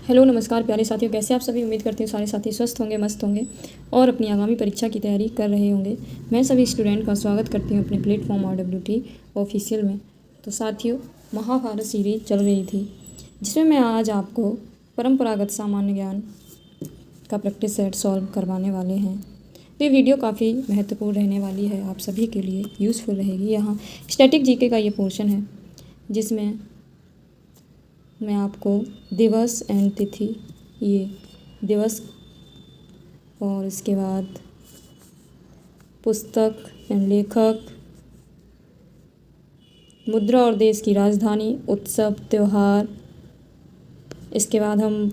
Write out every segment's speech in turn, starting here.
Hello नमस्कार प्यारे साथियों, कैसे आप सभी। उम्मीद करती हूँ सारे साथी स्वस्थ होंगे, मस्त होंगे और अपनी आगामी परीक्षा की तैयारी कर रहे होंगे। मैं सभी स्टूडेंट का स्वागत करती हूँ अपने प्लेटफॉर्म RWT ऑफिशियल में। तो साथियों, महाभारत सीरीज चल रही थी जिसमें मैं आज आपको परंपरागत सामान्य ज्ञान का प्रैक्टिस सेट सॉल्व करवाने वाले हैं। तो ये वीडियो काफ़ी महत्वपूर्ण रहने वाली है, आप सभी के लिए यूज़फुल रहेगी। यहाँ स्टैटिक जीके का ये पोर्शन है जिसमें मैं आपको दिवस एंड तिथि, ये दिवस और इसके बाद पुस्तक एंड लेखक, मुद्रा और देश की राजधानी, उत्सव त्यौहार, इसके बाद हम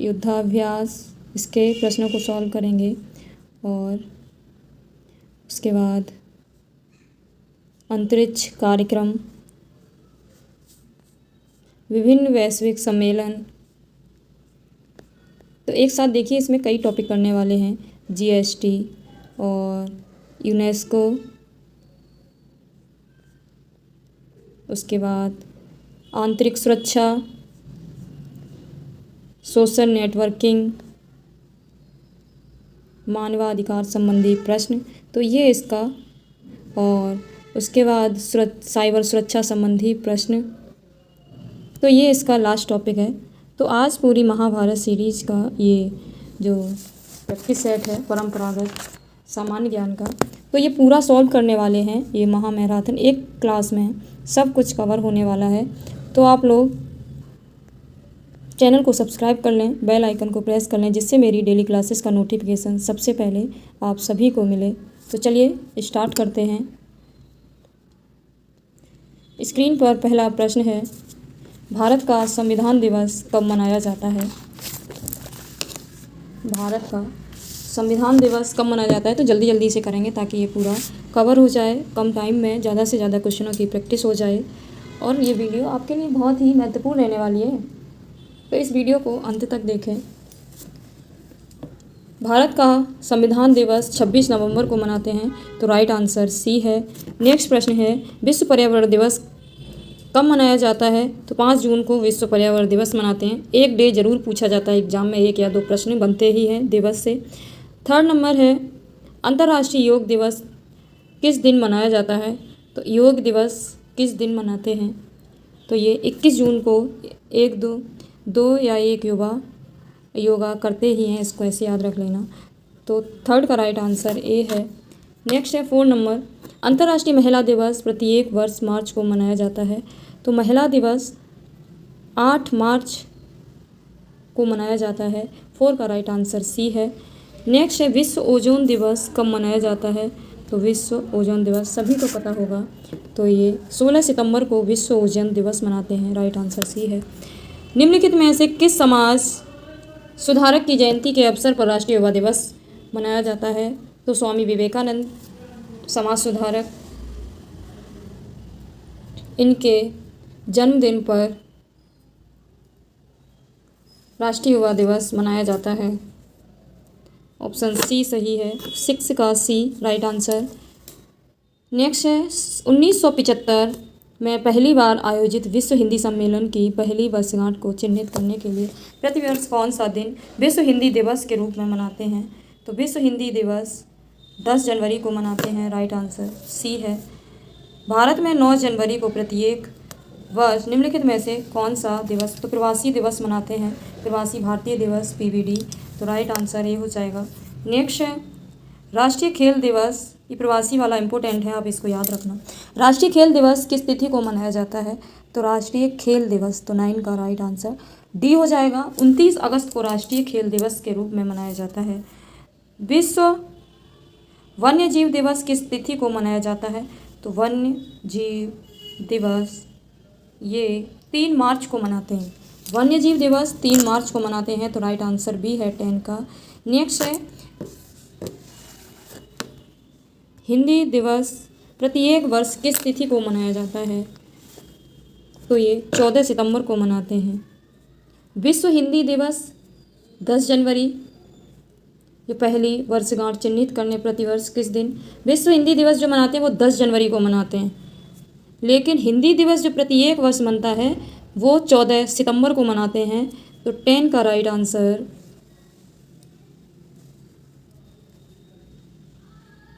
युद्धाभ्यास, इसके प्रश्नों को सॉल्व करेंगे और उसके बाद अंतरिक्ष कार्यक्रम, विभिन्न वैश्विक सम्मेलन। तो एक साथ देखिए, इसमें कई टॉपिक करने वाले हैं। GST और यूनेस्को, उसके बाद आंतरिक सुरक्षा, सोशल नेटवर्किंग, मानवाधिकार संबंधी प्रश्न, तो ये इसका, और उसके बाद साइबर सुरक्षा संबंधी प्रश्न, तो ये इसका लास्ट टॉपिक है। तो आज पूरी महाभारत सीरीज का ये जो प्रैक्टिस सेट है परंपरागत सामान्य ज्ञान का, तो ये पूरा सॉल्व करने वाले हैं। ये महामैराथन एक क्लास में सब कुछ कवर होने वाला है। तो आप लोग चैनल को सब्सक्राइब कर लें, बेल आइकन को प्रेस कर लें, जिससे मेरी डेली क्लासेस का नोटिफिकेशन सबसे पहले आप सभी को मिले। तो चलिए स्टार्ट करते हैं। स्क्रीन पर पहला प्रश्न है, भारत का संविधान दिवस कब मनाया जाता है। भारत का संविधान दिवस कब मनाया जाता है, तो जल्दी जल्दी से करेंगे ताकि ये पूरा कवर हो जाए, कम टाइम में ज़्यादा से ज़्यादा क्वेश्चनों की प्रैक्टिस हो जाए। और ये वीडियो आपके लिए बहुत ही महत्वपूर्ण रहने वाली है, तो इस वीडियो को अंत तक देखें। भारत का संविधान दिवस 26 नवंबर को मनाते हैं, तो राइट आंसर सी है। नेक्स्ट प्रश्न है, विश्व पर्यावरण दिवस कब मनाया जाता है, तो 5 जून को विश्व पर्यावरण दिवस मनाते हैं। एक डे जरूर पूछा जाता है एग्जाम में, 1 या 2 प्रश्न बनते ही हैं दिवस से। थर्ड नंबर है, अंतर्राष्ट्रीय योग दिवस किस दिन मनाया जाता है, तो योग दिवस किस दिन मनाते हैं, तो ये 21 जून को 1 या 1 योगा करते ही हैं, इसको ऐसे याद रख लेना। तो थर्ड का राइट आंसर ए है। नेक्स्ट है 4 नंबर, अंतर्राष्ट्रीय महिला दिवस प्रत्येक वर्ष मार्च को मनाया जाता है, तो महिला दिवस 8 मार्च को मनाया जाता है। 4 का राइट आंसर सी है। नेक्स्ट है, विश्व ओजोन दिवस कब मनाया जाता है, तो विश्व ओजोन दिवस सभी को पता होगा, तो ये 16 सितंबर को विश्व ओजोन दिवस मनाते हैं। राइट आंसर सी है। निम्नलिखित में से किस समाज सुधारक की जयंती के अवसर पर राष्ट्रीय युवा दिवस मनाया जाता है, तो स्वामी विवेकानंद समाज सुधारक, इनके जन्मदिन पर राष्ट्रीय युवा दिवस मनाया जाता है। ऑप्शन सी सही है, 6 का सी राइट आंसर। नेक्स्ट है, 1975 में पहली बार आयोजित विश्व हिंदी सम्मेलन की पहली वर्षगांठ को चिन्हित करने के लिए प्रतिवर्ष कौन सा दिन विश्व हिंदी दिवस के रूप में मनाते हैं, तो विश्व हिंदी दिवस 10 जनवरी को मनाते हैं। राइट आंसर सी है। भारत में 9 जनवरी को प्रत्येक वर्ष निम्नलिखित में से कौन सा दिवस, तो प्रवासी दिवस मनाते हैं, प्रवासी भारतीय दिवस PVD, तो राइट आंसर ये हो जाएगा। नेक्स्ट है, राष्ट्रीय खेल दिवस, ये प्रवासी वाला इंपॉर्टेंट है, आप इसको याद रखना। राष्ट्रीय खेल दिवस किस तिथि को मनाया जाता है, तो राष्ट्रीय खेल दिवस, तो 9 का राइट आंसर डी हो जाएगा। 29 अगस्त को राष्ट्रीय खेल दिवस के रूप में मनाया जाता है। विश्व वन्य जीव दिवस किस तिथि को मनाया जाता है, तो वन्य जीव दिवस ये 3 मार्च को मनाते हैं। वन्य जीव दिवस 3 मार्च को मनाते हैं, तो राइट आंसर बी है 10 का। नेक्स्ट है, हिंदी दिवस प्रत्येक वर्ष किस तिथि को मनाया जाता है, तो ये 14 सितंबर को मनाते हैं। विश्व हिंदी दिवस 10 जनवरी, जो पहली वर्षगांठ चिन्हित करने प्रतिवर्ष किस दिन, विश्व हिंदी दिवस जो मनाते हैं वो 10 जनवरी को मनाते हैं, लेकिन हिंदी दिवस जो प्रत्येक वर्ष मनता है वो 14 सितंबर को मनाते हैं। तो 10 का राइट आंसर,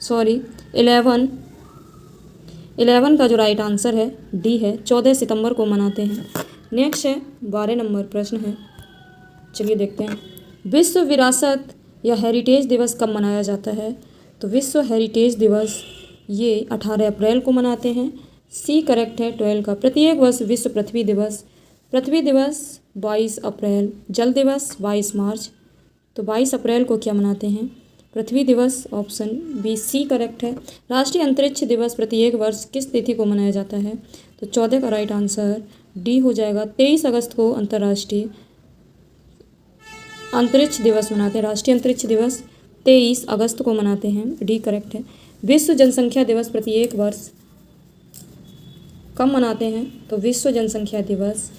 सॉरी 11 का जो राइट आंसर है डी है, 14 सितंबर को मनाते हैं। नेक्स्ट है 12 नंबर प्रश्न है, चलिए देखते हैं। विश्व विरासत या हेरिटेज दिवस कब मनाया जाता है? तो विश्व हेरिटेज दिवस ये 18 अप्रैल को मनाते हैं। सी करेक्ट है 12 का। प्रत्येक वर्ष विश्व पृथ्वी दिवस 22 अप्रैल। जल दिवस 22 मार्च। तो 22 अप्रैल को क्या मनाते हैं? पृथ्वी दिवस, ऑप्शन बी सी करेक्ट है। राष्ट्रीय अंतरिक्ष दिवस प्रत्येक वर्ष किस तिथि को मनाया जाता है? तो 14 का राइट आंसर डी हो जाएगा। 23 अगस्त को अंतर्राष्ट्रीय अंतरिक्ष दिवस मनाते हैं। राष्ट्रीय अंतरिक्ष दिवस 23 अगस्त को मनाते हैं, डी करेक्ट है। विश्व जनसंख्या दिवस प्रत्येक वर्ष कब मनाते हैं? तो विश्व जनसंख्या दिवस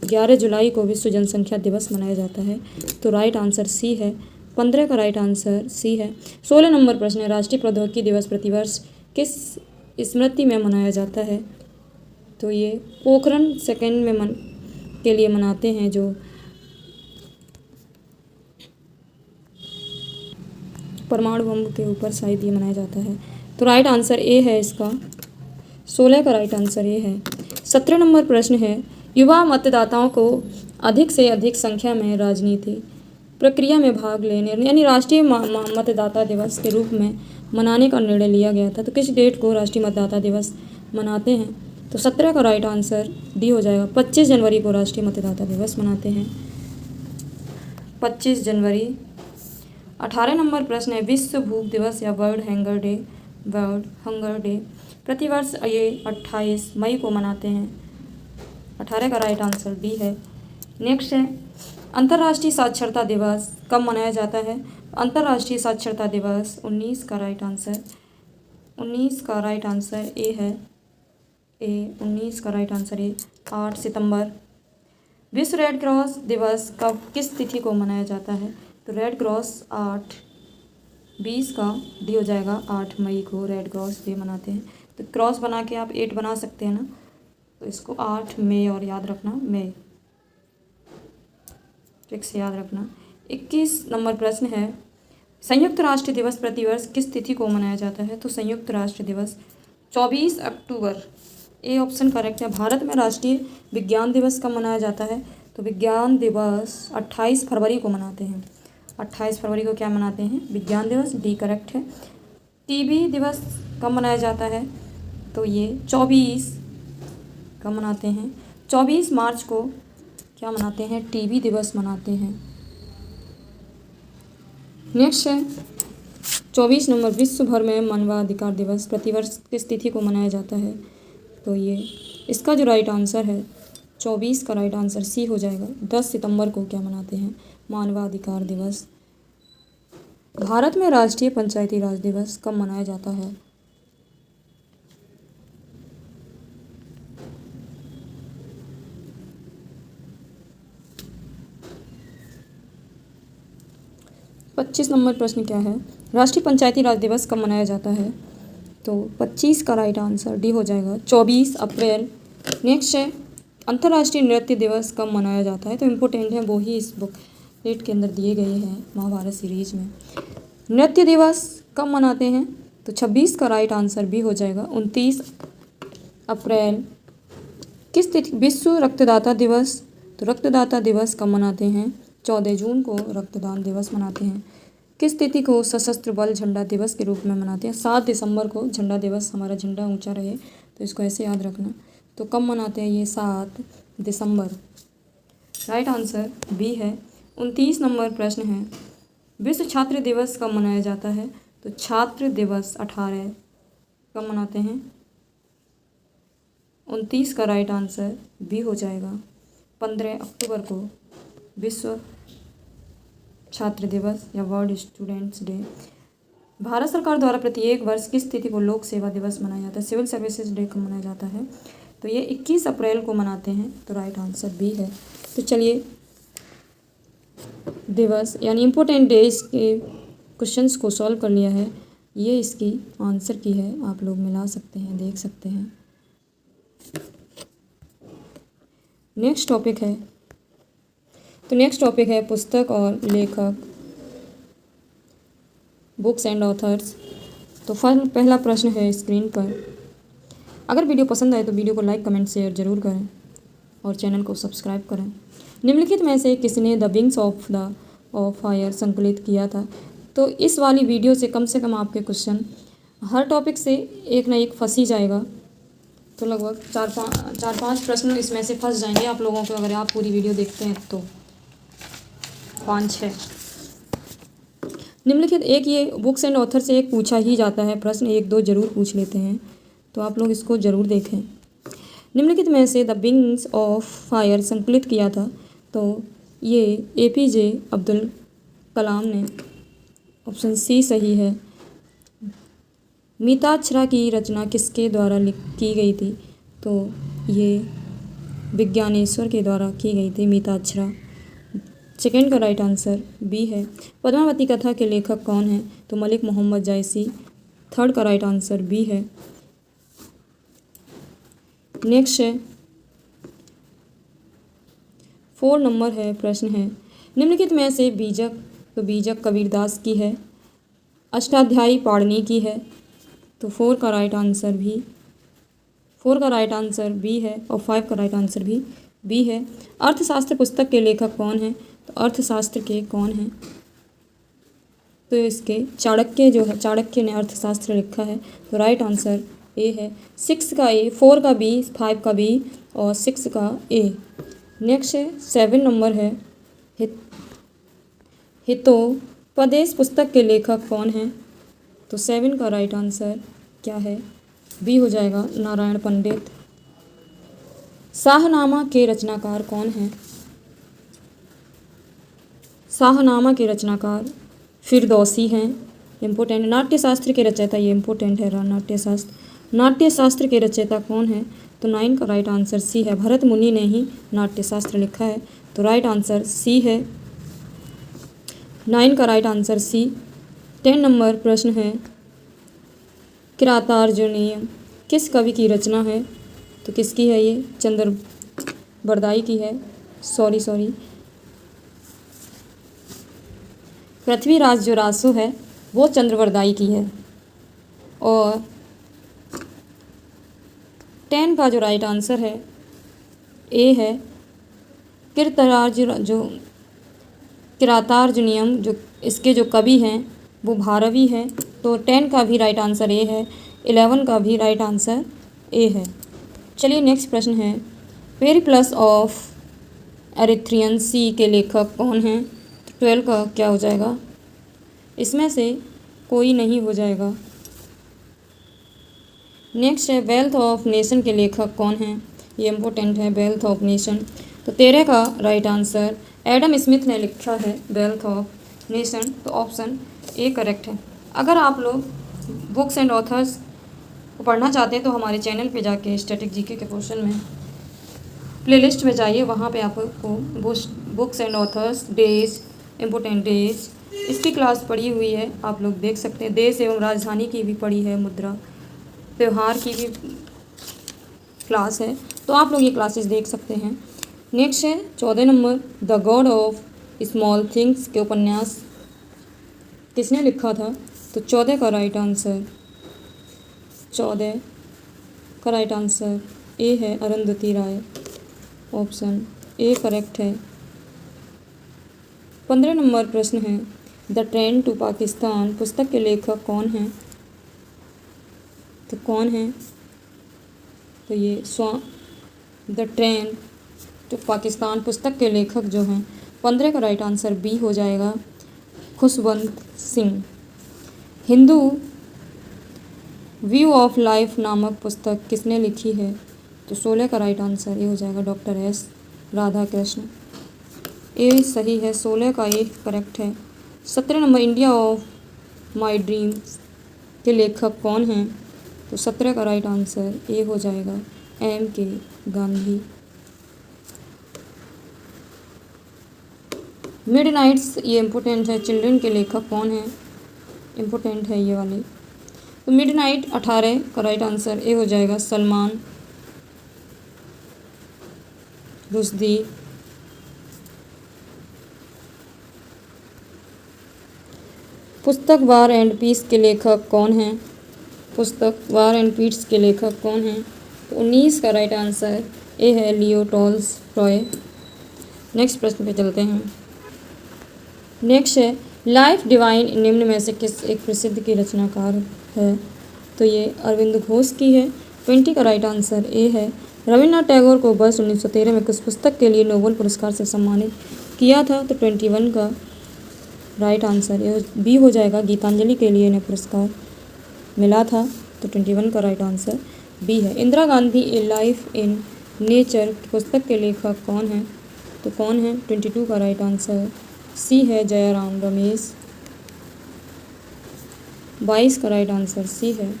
11 जुलाई को विश्व जनसंख्या दिवस मनाया जाता है। तो राइट आंसर सी है। 15 का राइट आंसर सी है। 16 नंबर प्रश्न है, राष्ट्रीय प्रौद्योगिकी दिवस प्रतिवर्ष किस स्मृति में मनाया जाता है? तो ये पोखरण सेकंड में के लिए मनाते हैं, जो परमाणु बम के ऊपर शायद ये मनाया जाता है। तो राइट आंसर ए है इसका। 16 का राइट आंसर ए है। 17 नंबर प्रश्न है, युवा मतदाताओं को अधिक से अधिक संख्या में राजनीति प्रक्रिया में भाग लेने यानी राष्ट्रीय मतदाता दिवस के रूप में मनाने का निर्णय लिया गया था। तो किस डेट को राष्ट्रीय मतदाता दिवस मनाते हैं? तो 17 का राइट आंसर डी हो जाएगा। 25 जनवरी को राष्ट्रीय मतदाता दिवस मनाते हैं, 25 जनवरी। 18 नंबर प्रश्न है, विश्व भूख दिवस या वर्ल्ड हंगर डे प्रतिवर्ष ये 28 मई को मनाते हैं। 18 का राइट आंसर डी है। नेक्स्ट है, अंतर्राष्ट्रीय साक्षरता दिवस कब मनाया जाता है? अंतर्राष्ट्रीय साक्षरता दिवस 19 का राइट आंसर 19 का राइट आंसर ए है। 19 का राइट आंसर ए 8 सितंबर। विश्व रेड क्रॉस दिवस कब किस तिथि को मनाया जाता है? तो रेड क्रॉस 20 का डी हो जाएगा। 8 मई को रेड क्रॉस डे मनाते हैं। तो क्रॉस बना के आप 8 बना सकते हैं ना, तो इसको 8 मई और याद रखना मई, ट्रिक से याद रखना। 21 नंबर प्रश्न है, संयुक्त राष्ट्र दिवस प्रतिवर्ष किस तिथि को मनाया जाता है? तो संयुक्त राष्ट्र दिवस 24 अक्टूबर, ए ऑप्शन करेक्ट है। भारत में राष्ट्रीय विज्ञान दिवस कब मनाया जाता है? तो विज्ञान दिवस 28 फरवरी को मनाते हैं। 28 फरवरी को क्या मनाते हैं? विज्ञान दिवस, डी करेक्ट है। टीबी दिवस कब मनाया जाता है? तो ये 24 कब मनाते हैं? 24 मार्च को क्या मनाते हैं? टीबी दिवस मनाते हैं। नेक्स्ट है 24 नंबर, विश्व भर में मानवाधिकार दिवस प्रतिवर्ष किस तिथि को मनाया जाता है? तो ये इसका जो राइट आंसर है 24 का राइट आंसर सी हो जाएगा। 10 सितंबर को क्या मनाते हैं? मानवाधिकार दिवस। भारत में राष्ट्रीय पंचायती राज दिवस कब मनाया जाता है? पच्चीस नंबर प्रश्न क्या है, राष्ट्रीय पंचायती राज दिवस कब मनाया जाता है? तो 25 का राइट आंसर डी हो जाएगा, 24 अप्रैल। नेक्स्ट है, अंतर्राष्ट्रीय नृत्य दिवस कब मनाया जाता है? तो इम्पोर्टेंट है, वो ही इस बुकलेट के अंदर दिए गए हैं महाभारत सीरीज में। नृत्य दिवस कब मनाते हैं? तो 26 का राइट आंसर भी हो जाएगा, 29 अप्रैल। किस तिथि विश्व रक्तदाता दिवस? तो रक्तदाता दिवस कब मनाते हैं? 14 जून को रक्तदान दिवस मनाते हैं। किस तिथि को सशस्त्र बल झंडा दिवस के रूप में मनाते हैं? 7 दिसंबर को झंडा दिवस, हमारा झंडा ऊंचा रहे, तो इसको ऐसे याद रखना। तो कब मनाते हैं ये? 7 दिसंबर। राइट आंसर बी है। 29 नंबर प्रश्न है, विश्व छात्र दिवस कब मनाया जाता है? तो छात्र दिवस 18 कब मनाते हैं? 29 का राइट आंसर बी हो जाएगा, 15 अक्टूबर को विश्व छात्र दिवस या वर्ल्ड स्टूडेंट्स डे। भारत सरकार द्वारा प्रत्येक वर्ष किस तिथि को लोक सेवा दिवस मनाया जाता है? सिविल सर्विसेज डे कब मनाया जाता है? तो ये 21 अप्रैल को मनाते हैं, तो राइट आंसर बी है। तो चलिए दिवस यानी इम्पोर्टेंट डेज के क्वेश्चंस को सॉल्व कर लिया है। ये इसकी आंसर की है, आप लोग मिला सकते हैं, देख सकते हैं। नेक्स्ट टॉपिक है, तो नेक्स्ट टॉपिक है पुस्तक और लेखक, बुक्स एंड ऑथर्स। तो पहला प्रश्न है स्क्रीन पर। अगर वीडियो पसंद आए तो वीडियो को लाइक कमेंट शेयर जरूर करें और चैनल को सब्सक्राइब करें। निम्नलिखित में से किसने द विंग्स ऑफ फायर संकलित किया था? तो इस वाली वीडियो से कम आपके क्वेश्चन हर टॉपिक से एक ना एक फंस ही जाएगा। तो लगभग चार पाँच प्रश्न इसमें से फंस जाएंगे आप लोगों के, अगर आप पूरी वीडियो देखते हैं तो 5-6। निम्नलिखित एक ये बुक्स एंड ऑथर से एक पूछा ही जाता है प्रश्न, 1-2 जरूर पूछ लेते हैं, तो आप लोग इसको ज़रूर देखें। निम्नलिखित में से द विंग्स ऑफ फायर संकलित किया था? तो ये APJ अब्दुल कलाम ने, ऑप्शन सी सही है। मिताक्षरा की रचना किसके द्वारा की गई थी? तो ये विज्ञानेश्वर के द्वारा की गई थी मिताक्षरा। सेकेंड का राइट आंसर बी है। पद्मावती कथा के लेखक कौन हैं? तो मलिक मोहम्मद जायसी। थर्ड का राइट आंसर बी है। नेक्स्ट है 4 नंबर है, प्रश्न है निम्नलिखित में से बीजक, तो बीजक कबीरदास की है। अष्टाध्यायी पाणिनि की है। तो 4 का राइट आंसर बी है और 5 का राइट आंसर भी बी है। अर्थशास्त्र पुस्तक के लेखक कौन हैं? तो अर्थशास्त्र के कौन हैं? तो इसके चाणक्य जो है, चाणक्य ने अर्थशास्त्र लिखा है। तो राइट आंसर ए है। 6 का ए, 4 का बी, 5 का बी और 6 का ए। नेक्स्ट है 7 नंबर है हितोपदेश पुस्तक के लेखक कौन हैं? तो 7 का राइट आंसर क्या है? बी हो जाएगा, नारायण पंडित। शाहनामा के रचनाकार कौन हैं? शाहनामा के रचनाकार फिरदौसी हैं। इम्पोर्टेंट। नाट्यशास्त्र के रचयिता, ये इम्पोर्टेंट है, नाट्यशास्त्र के रचयिता कौन है? तो 9 का राइट आंसर सी है। भरत मुनि ने ही नाट्यशास्त्र लिखा है। तो राइट आंसर सी है। 9 का राइट आंसर सी। 10 नंबर प्रश्न है किरातार्जुनीयम किस कवि की रचना है? तो किसकी है ये? चंद्रबरदाई की है। सॉरी पृथ्वीराज जो रासो है वो चंद्रबरदाई की है। और 10 का जो राइट आंसर है ए है। किरातार्जुनीयम जो इसके जो कवि हैं वो भारवी हैं। तो 10 का भी राइट आंसर ए है। 11 का भी राइट आंसर ए है। चलिए नेक्स्ट प्रश्न है पेरिप्लस ऑफ एरिथ्रियन सी के लेखक कौन हैं? तो 12 का क्या हो जाएगा? इसमें से कोई नहीं हो जाएगा। नेक्स्ट है वेल्थ ऑफ नेशन के लेखक कौन हैं? ये इम्पोर्टेंट है, वेल्थ ऑफ नेशन। तो 13 का राइट आंसर एडम स्मिथ ने लिखा है वेल्थ ऑफ नेशन। तो ऑप्शन ए करेक्ट है। अगर आप लोग बुक्स एंड ऑथर्स को पढ़ना चाहते हैं तो हमारे चैनल पे जाके स्टैटिक जीके के पोर्शन में प्लेलिस्ट में जाइए, वहाँ पे आपको books and authors days, important days, इसकी क्लास पढ़ी हुई है, आप लोग देख सकते हैं। देश एवं राजधानी की भी पढ़ी है, मुद्रा, त्यौहार की भी क्लास है, तो आप लोग ये क्लासेस देख सकते हैं। नेक्स्ट है 14 number the God of Small things के उपन्यास किसने लिखा था? तो 14 का राइट आंसर ए है, अरुंधति राय। ऑप्शन ए करेक्ट है। 15 नंबर प्रश्न है द ट्रेन टू पाकिस्तान पुस्तक के लेखक कौन हैं? तो कौन है? तो ये द ट्रेन टू पाकिस्तान पुस्तक के लेखक जो हैं 15 का राइट आंसर बी हो जाएगा, Khushwant Singh. Hindu view of life नामक पुस्तक किसने लिखी है? तो 16 का राइट आंसर ये हो जाएगा, डॉक्टर एस राधाकृष्ण। ए सही है, 16 का ए करेक्ट है। 17 number India of my dreams के लेखक कौन हैं? तो 17 का राइट आंसर ए हो जाएगा, M.K. गांधी। मिडनाइट्स ये इम्पोर्टेंट है, चिल्ड्रन के लेखक कौन हैं? इम्पोर्टेंट है ये वाले। तो मिडनाइट 18 का राइट आंसर ए हो जाएगा, सलमान रुश्दी। पुस्तक वार एंड पीस के लेखक कौन हैं? पुस्तक वार एंड पीस के लेखक कौन हैं? तो 19 का राइट आंसर ए है लियो टॉल्स्टॉय। नेक्स्ट प्रश्न पे चलते हैं। नेक्स्ट है लाइफ डिवाइन निम्न में से किस एक प्रसिद्ध की रचनाकार है? तो ये अरविंद घोष की है। 20 का राइट आंसर ए है। रविन्द्रनाथ टैगोर को वर्ष 1913 में किस पुस्तक के लिए नोबेल पुरस्कार से सम्मानित किया था? तो 21 का राइट आंसर बी हो जाएगा। गीतांजलि के लिए इन्हें पुरस्कार मिला था, तो 21 का राइट आंसर बी है। इंदिरा गांधी ए लाइफ इन नेचर पुस्तक के लेखक कौन हैं? तो कौन है? 22 का राइट आंसर सी है जयराम रमेश। 22 का राइट आंसर सी है।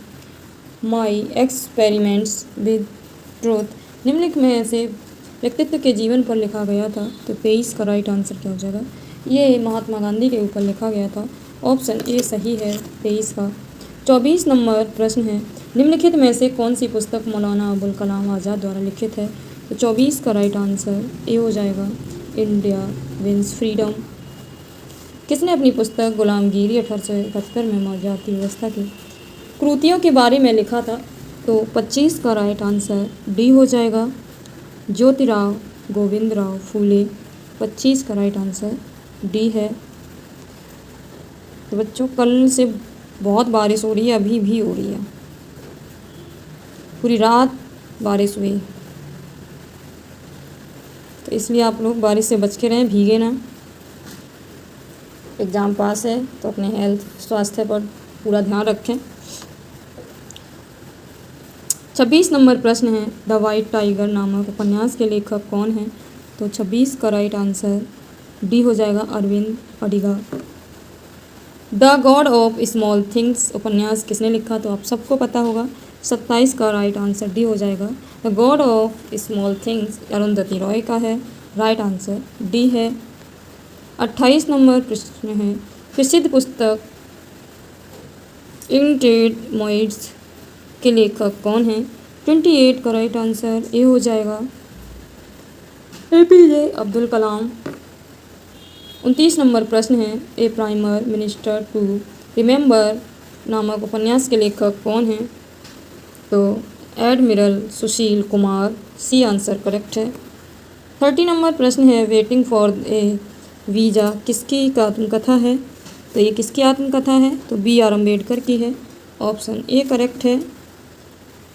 माई एक्सपेरिमेंट्स विद ट्रूथ निम्नलिखित में से व्यक्तित्व के जीवन पर लिखा गया था, तो 23 का राइट आंसर क्या हो जाएगा? ये महात्मा गांधी के ऊपर लिखा गया था। ऑप्शन ए सही है 23 का। 24 नंबर प्रश्न है निम्नलिखित में से कौन सी पुस्तक मौलाना अबुल कलाम आज़ाद द्वारा लिखित है? तो 24 का राइट आंसर ए हो जाएगा इंडिया विंस फ्रीडम। किसने अपनी पुस्तक गुलामगिरी 1871 में मौजूदा व्यवस्था की कृतियों के बारे में लिखा था? तो 25 का राइट आंसर डी हो जाएगा ज्योतिराव गोविंदराव फूले। 25 का राइट आंसर डी है। तो बच्चों कल से बहुत बारिश हो रही है, अभी भी हो रही है, पूरी रात बारिश हुई, तो इसलिए आप लोग बारिश से बच के रहें, भीगे ना। एग्ज़ाम पास है तो अपने हेल्थ स्वास्थ्य पर पूरा ध्यान रखें। 26 नंबर प्रश्न है द वाइट टाइगर नामक उपन्यास के लेखक कौन हैं? तो 26 का राइट आंसर डी हो जाएगा Aravind Adiga. The God of Small Things उपन्यास किसने लिखा? तो आप सबको पता होगा। 27 का राइट आंसर डी हो जाएगा। The God of Small things Arundhati Roy का है, राइट आंसर डी है। 28 नंबर प्रश्न है प्रसिद्ध पुस्तक इंटेड मोइड्स के लेखक कौन हैं? 28 का राइट आंसर ए हो जाएगा APJ अब्दुल कलाम। 29 नंबर प्रश्न है ए प्राइमर मिनिस्टर टू रिमेंबर नामक उपन्यास के लेखक कौन हैं? तो admiral Sushil Kumar, C answer correct है। 30 नंबर प्रश्न है वेटिंग फॉर ए वीज़ा किसकी आत्मकथा है? तो ये किसकी आत्मकथा है? तो BR अम्बेडकर की है, ऑप्शन ए करेक्ट है।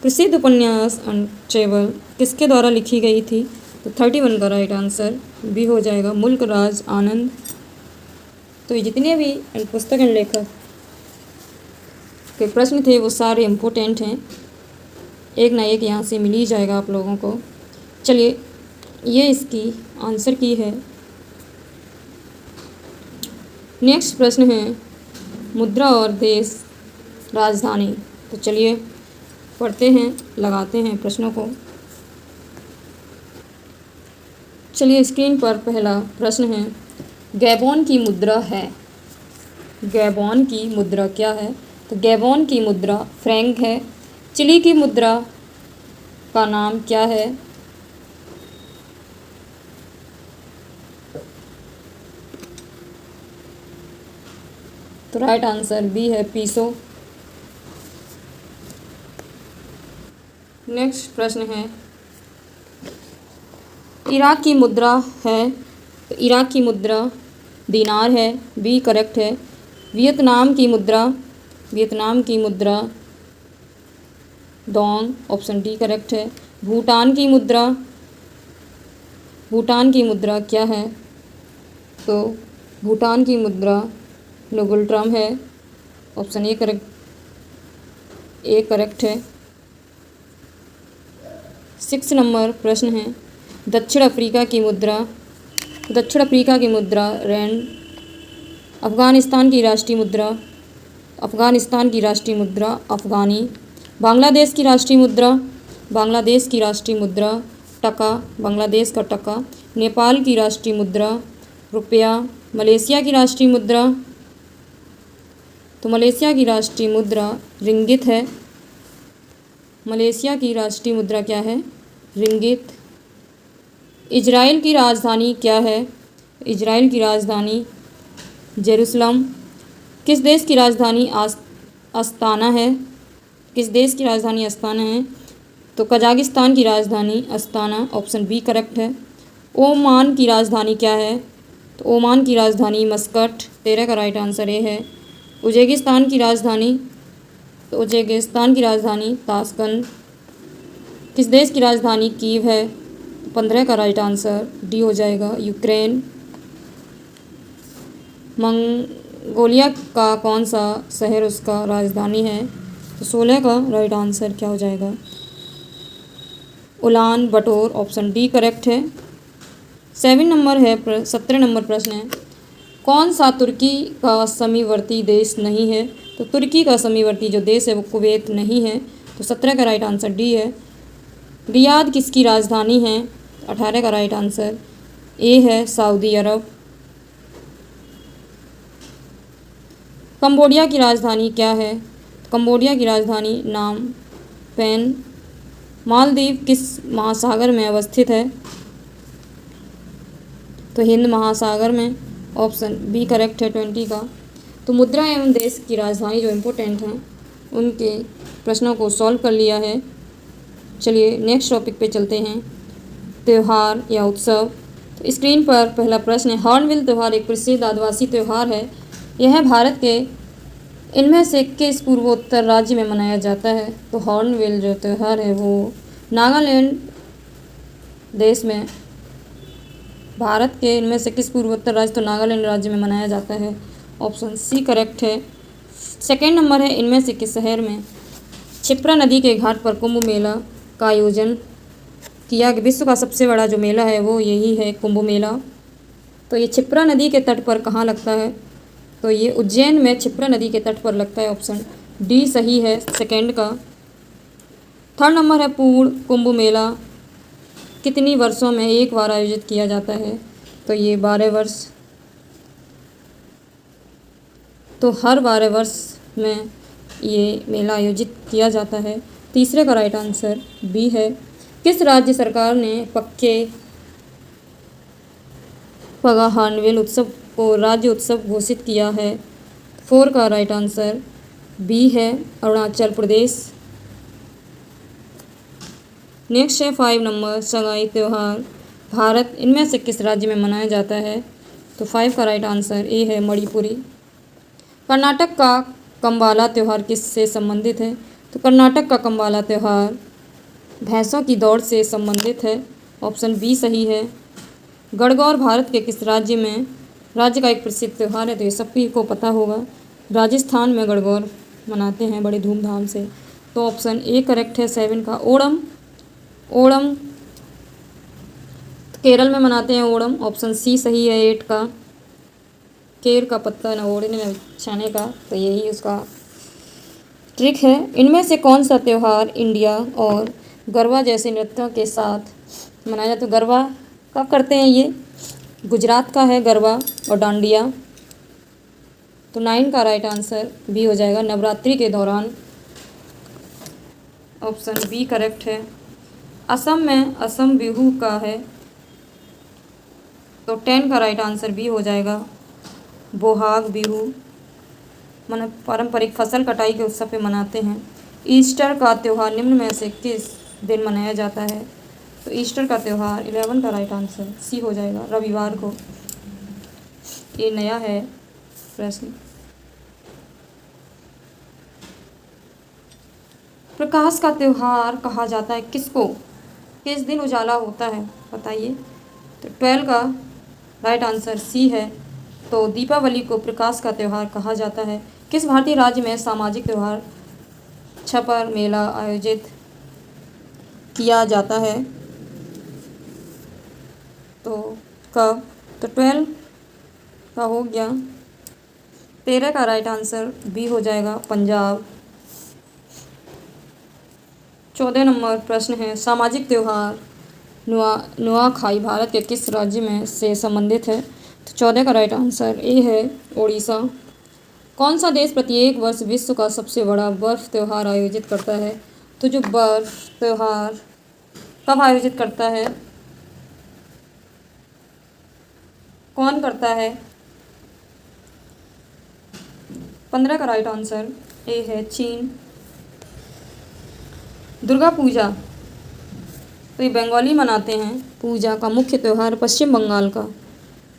प्रसिद्ध उपन्यास अनट्रेबल किसके द्वारा लिखी गई थी? तो 31 का राइट आंसर बी हो जाएगा मुल्क राज आनंद। तो ये जितने भी पुस्तक एंड लेखक के प्रश्न थे वो सारे इम्पोर्टेंट हैं, एक ना एक यहाँ से मिल ही जाएगा आप लोगों को। चलिए ये इसकी आंसर की है। नेक्स्ट प्रश्न है मुद्रा और देश राजधानी। तो चलिए पढ़ते हैं, लगाते हैं प्रश्नों को। चलिए स्क्रीन पर पहला प्रश्न है गैबोन की मुद्रा है। गैबोन की मुद्रा क्या है? तो गैबोन की मुद्रा फ्रैंक है। चिली की मुद्रा का नाम क्या है? तो राइट आंसर बी है पीसो। नेक्स्ट प्रश्न है इराक की मुद्रा है। तो इराक की मुद्रा दीनार है, बी करेक्ट है। वियतनाम की मुद्रा डोंग, ऑप्शन डी करेक्ट है। भूटान की मुद्रा क्या है? तो भूटान की मुद्रा नुगुल है, ऑप्शन ए करेक्ट है। 6 नंबर प्रश्न है दक्षिण अफ्रीका की मुद्रा रैंड। अफ़गानिस्तान की राष्ट्रीय मुद्रा अफ़गानी। बांग्लादेश की राष्ट्रीय मुद्रा टका, बांग्लादेश का टका। नेपाल की राष्ट्रीय मुद्रा रुपया। मलेशिया की राष्ट्रीय मुद्रा, तो मलेशिया की राष्ट्रीय मुद्रा रिंगित है। मलेशिया की राष्ट्रीय मुद्रा क्या है? रिंगित। इजराइल की राजधानी क्या है? इजराइल की राजधानी जेरूसलम। किस देश की राजधानी अस्ताना है? किस देश की राजधानी अस्ताना है? तो कजाकिस्तान की राजधानी अस्ताना, ऑप्शन बी करेक्ट है। ओमान की राजधानी क्या है? तो ओमान की राजधानी मस्कट, 13 का राइट आंसर ए है। उज़्बेकिस्तान की राजधानी, तो उज़्बेकिस्तान की राजधानी ताशकंद। किस देश की राजधानी कीव है? 15 का राइट आंसर डी हो जाएगा, यूक्रेन। मंगोलिया का कौन सा शहर उसका राजधानी है? तो 16 का राइट आंसर क्या हो जाएगा? उलान बटोर, ऑप्शन डी करेक्ट है। 17 नंबर प्रश्न है, कौन सा तुर्की का समीवर्ती देश नहीं है? तो तुर्की का समीवर्ती जो देश है वो कुवैत नहीं है, तो 17 का राइट आंसर डी है। रियाद किसकी राजधानी है? 18 का राइट आंसर ए है, सऊदी अरब। कंबोडिया की राजधानी क्या है? कंबोडिया की राजधानी नाम पेन। मालदीव किस महासागर में अवस्थित है? तो हिंद महासागर में, ऑप्शन बी करेक्ट है 20 का। तो मुद्रा एवं देश की राजधानी जो इम्पोर्टेंट हैं उनके प्रश्नों को सॉल्व कर लिया है। चलिए नेक्स्ट टॉपिक पे चलते हैं, त्यौहार या उत्सव। तो स्क्रीन पर पहला प्रश्न है, हॉर्नबिल त्यौहार एक प्रसिद्ध आदिवासी त्यौहार है। यह भारत के इनमें से किस पूर्वोत्तर राज्य में मनाया जाता है? तो हॉर्नबिल जो त्यौहार है वो नागालैंड देश में, भारत के इनमें से किस पूर्वोत्तर राज्य, तो नागालैंड राज्य में मनाया जाता है, ऑप्शन सी करेक्ट है। सेकेंड नंबर है, इनमें से किस शहर में क्षिप्रा नदी के घाट पर कुंभ मेला का आयोजन किया? विश्व का सबसे बड़ा जो मेला है वो यही है, कुंभ मेला। तो ये क्षिप्रा नदी के तट पर कहाँ लगता है? तो ये उज्जैन में क्षिप्रा नदी के तट पर लगता है, ऑप्शन डी सही है सेकेंड का। थर्ड नंबर है, पूर्ण कुंभ मेला कितनी वर्षों में एक बार आयोजित किया जाता है? तो ये 12 वर्ष, तो हर 12 वर्ष में ये मेला आयोजित किया जाता है। तीसरे का राइट आंसर बी है। किस राज्य सरकार ने पगा हॉर्नबिल उत्सव को राज्य उत्सव घोषित किया है? 4 का राइट आंसर बी है, अरुणाचल प्रदेश। नेक्स्ट है 5 नंबर, सगाई त्यौहार भारत इनमें से किस राज्य में मनाया जाता है? तो 5 का राइट आंसर ए है, मणिपुरी। कर्नाटक का कंबाला त्यौहार किससे संबंधित है? तो कर्नाटक का कंबाला त्यौहार भैंसों की दौड़ से संबंधित है, ऑप्शन बी सही है। गणगौर भारत के किस राज्य का एक प्रसिद्ध त्यौहार है? तो ये सभी को पता होगा, राजस्थान में गणगौर मनाते हैं बड़े धूमधाम से, तो ऑप्शन ए करेक्ट है 7 का। ओणम केरल में मनाते हैं ओणम, ऑप्शन सी सही है 8 का। केर का पत्ता न ओढ़ने न बिछाने का, तो यही उसका ट्रिक है। इनमें से कौन सा त्यौहार इंडिया और गरबा जैसे नृत्यों के साथ मनाया जाता है? तो गरबा कब करते हैं ये? गुजरात का है गरबा और डांडिया, तो 9 का राइट आंसर बी हो जाएगा, नवरात्रि के दौरान, ऑप्शन बी करेक्ट है। असम में असम बिहू का है, तो 10 का राइट आंसर बी हो जाएगा, बोहाग बिहू। पारंपरिक फसल कटाई के उत्सव पे मनाते हैं। ईस्टर का त्यौहार निम्न में से किस दिन मनाया जाता है? तो ईस्टर का त्यौहार 11 का राइट आंसर सी हो जाएगा, रविवार को। ये नया है प्रश्न। प्रकाश का त्यौहार कहा जाता है किसको? किस दिन उजाला होता है बताइए? तो 12 का राइट आंसर सी है, तो दीपावली को प्रकाश का त्यौहार कहा जाता है। किस भारतीय राज्य में सामाजिक त्यौहार छपर मेला आयोजित किया जाता है? तो कब? तो 12 का हो गया, 13 का राइट आंसर बी हो जाएगा, पंजाब। 14 नंबर प्रश्न है, सामाजिक त्यौहार नुआखाई भारत के किस राज्य में से संबंधित है? तो 14 का राइट आंसर ए है, ओडिशा। कौन सा देश प्रत्येक वर्ष विश्व का सबसे बड़ा बर्फ़ त्यौहार आयोजित करता है? तो जो बर्फ़ त्यौहार कब आयोजित करता है? कौन करता है? 15 का राइट आंसर ए है चीन। दुर्गा पूजा तो ये बंगाली मनाते हैं। पूजा का मुख्य त्यौहार पश्चिम बंगाल का,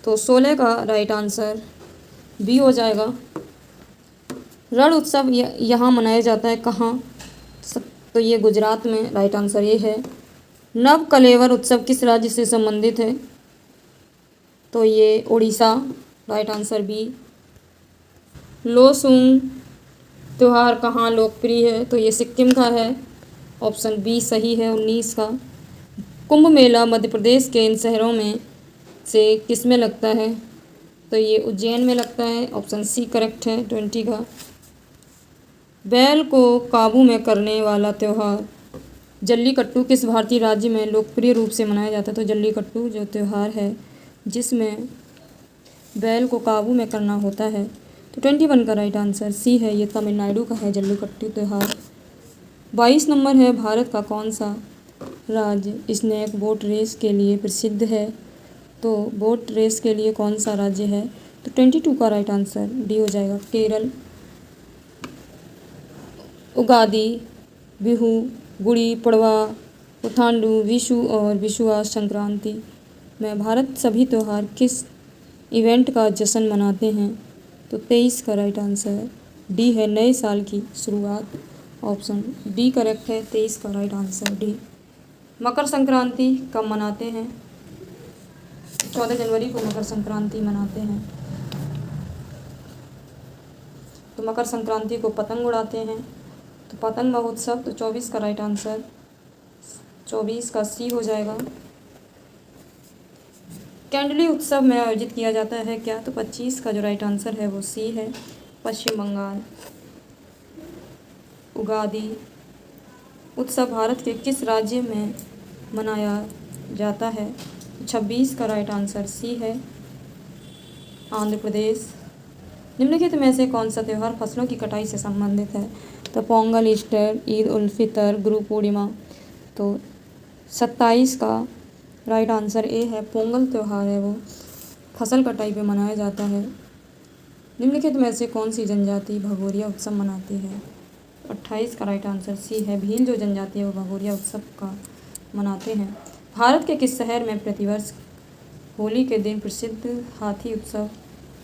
तो 16 का राइट आंसर बी हो जाएगा। रण उत्सव यहाँ मनाया जाता है कहाँ? तो ये गुजरात में, राइट आंसर ये है। नव कलेवर उत्सव किस राज्य से संबंधित है? तो ये Orissa, right answer B. Losoong त्यौहार कहाँ लोकप्रिय है? तो ये सिक्किम का है, ऑप्शन बी सही है 19 का। कुंभ मेला मध्य प्रदेश के इन शहरों में से किस में लगता है? तो ये उज्जैन में लगता है, ऑप्शन सी करेक्ट है 20 का। बैल को काबू में करने वाला त्यौहार जल्लीकट्टू किस भारतीय राज्य में लोकप्रिय रूप से मनाया जाता है? तो जल्लीकट्टू जो त्यौहार है जिसमें बैल को काबू में करना होता है, तो 21 का राइट आंसर सी है, ये तमिलनाडु का है जल्लीकट्टू त्यौहार। 22 नंबर है, भारत का कौन सा राज्य स्नैक बोट रेस के लिए प्रसिद्ध है? तो बोट रेस के लिए कौन सा राज्य है? तो 22 का राइट आंसर डी हो जाएगा, केरल। उगादी, बिहू, गुड़ी पड़वा, पुथांडू, विशु और विशुआ संक्रांति में भारत सभी त्यौहार किस इवेंट का जश्न मनाते हैं? तो 23 का राइट आंसर डी है, नए साल की शुरुआत, ऑप्शन डी करेक्ट है, 23 का right answer D. Makar Sankranti कब मनाते हैं? 14 जनवरी को मकर संक्रांति मनाते हैं। तो मकर संक्रांति को पतंग उड़ाते हैं, तो पतंग महोत्सव, तो 24 का राइट आंसर 24 का सी हो जाएगा। कैंडली उत्सव में आयोजित किया जाता है क्या? तो 25 का जो राइट आंसर है वो सी है, पश्चिम बंगाल। उगादी उत्सव भारत के किस राज्य में मनाया जाता है? 26 का राइट आंसर सी है, आंध्र प्रदेश। निम्नलिखित में से कौन सा त्यौहार फसलों की कटाई से संबंधित है? तो पोंगल, ईस्टर, ईद उल फितर, गुरु पूर्णिमा। तो 27 का राइट आंसर ए है, पोंगल त्यौहार है वो फसल कटाई पे मनाया जाता है। निम्नलिखित में से कौन सी जनजाति भगोरिया उत्सव मनाती है? 28 का राइट आंसर सी है, भील जो जनजाति है वो भगोरिया उत्सव का मनाते हैं। भारत के किस शहर में प्रतिवर्ष होली के दिन प्रसिद्ध हाथी उत्सव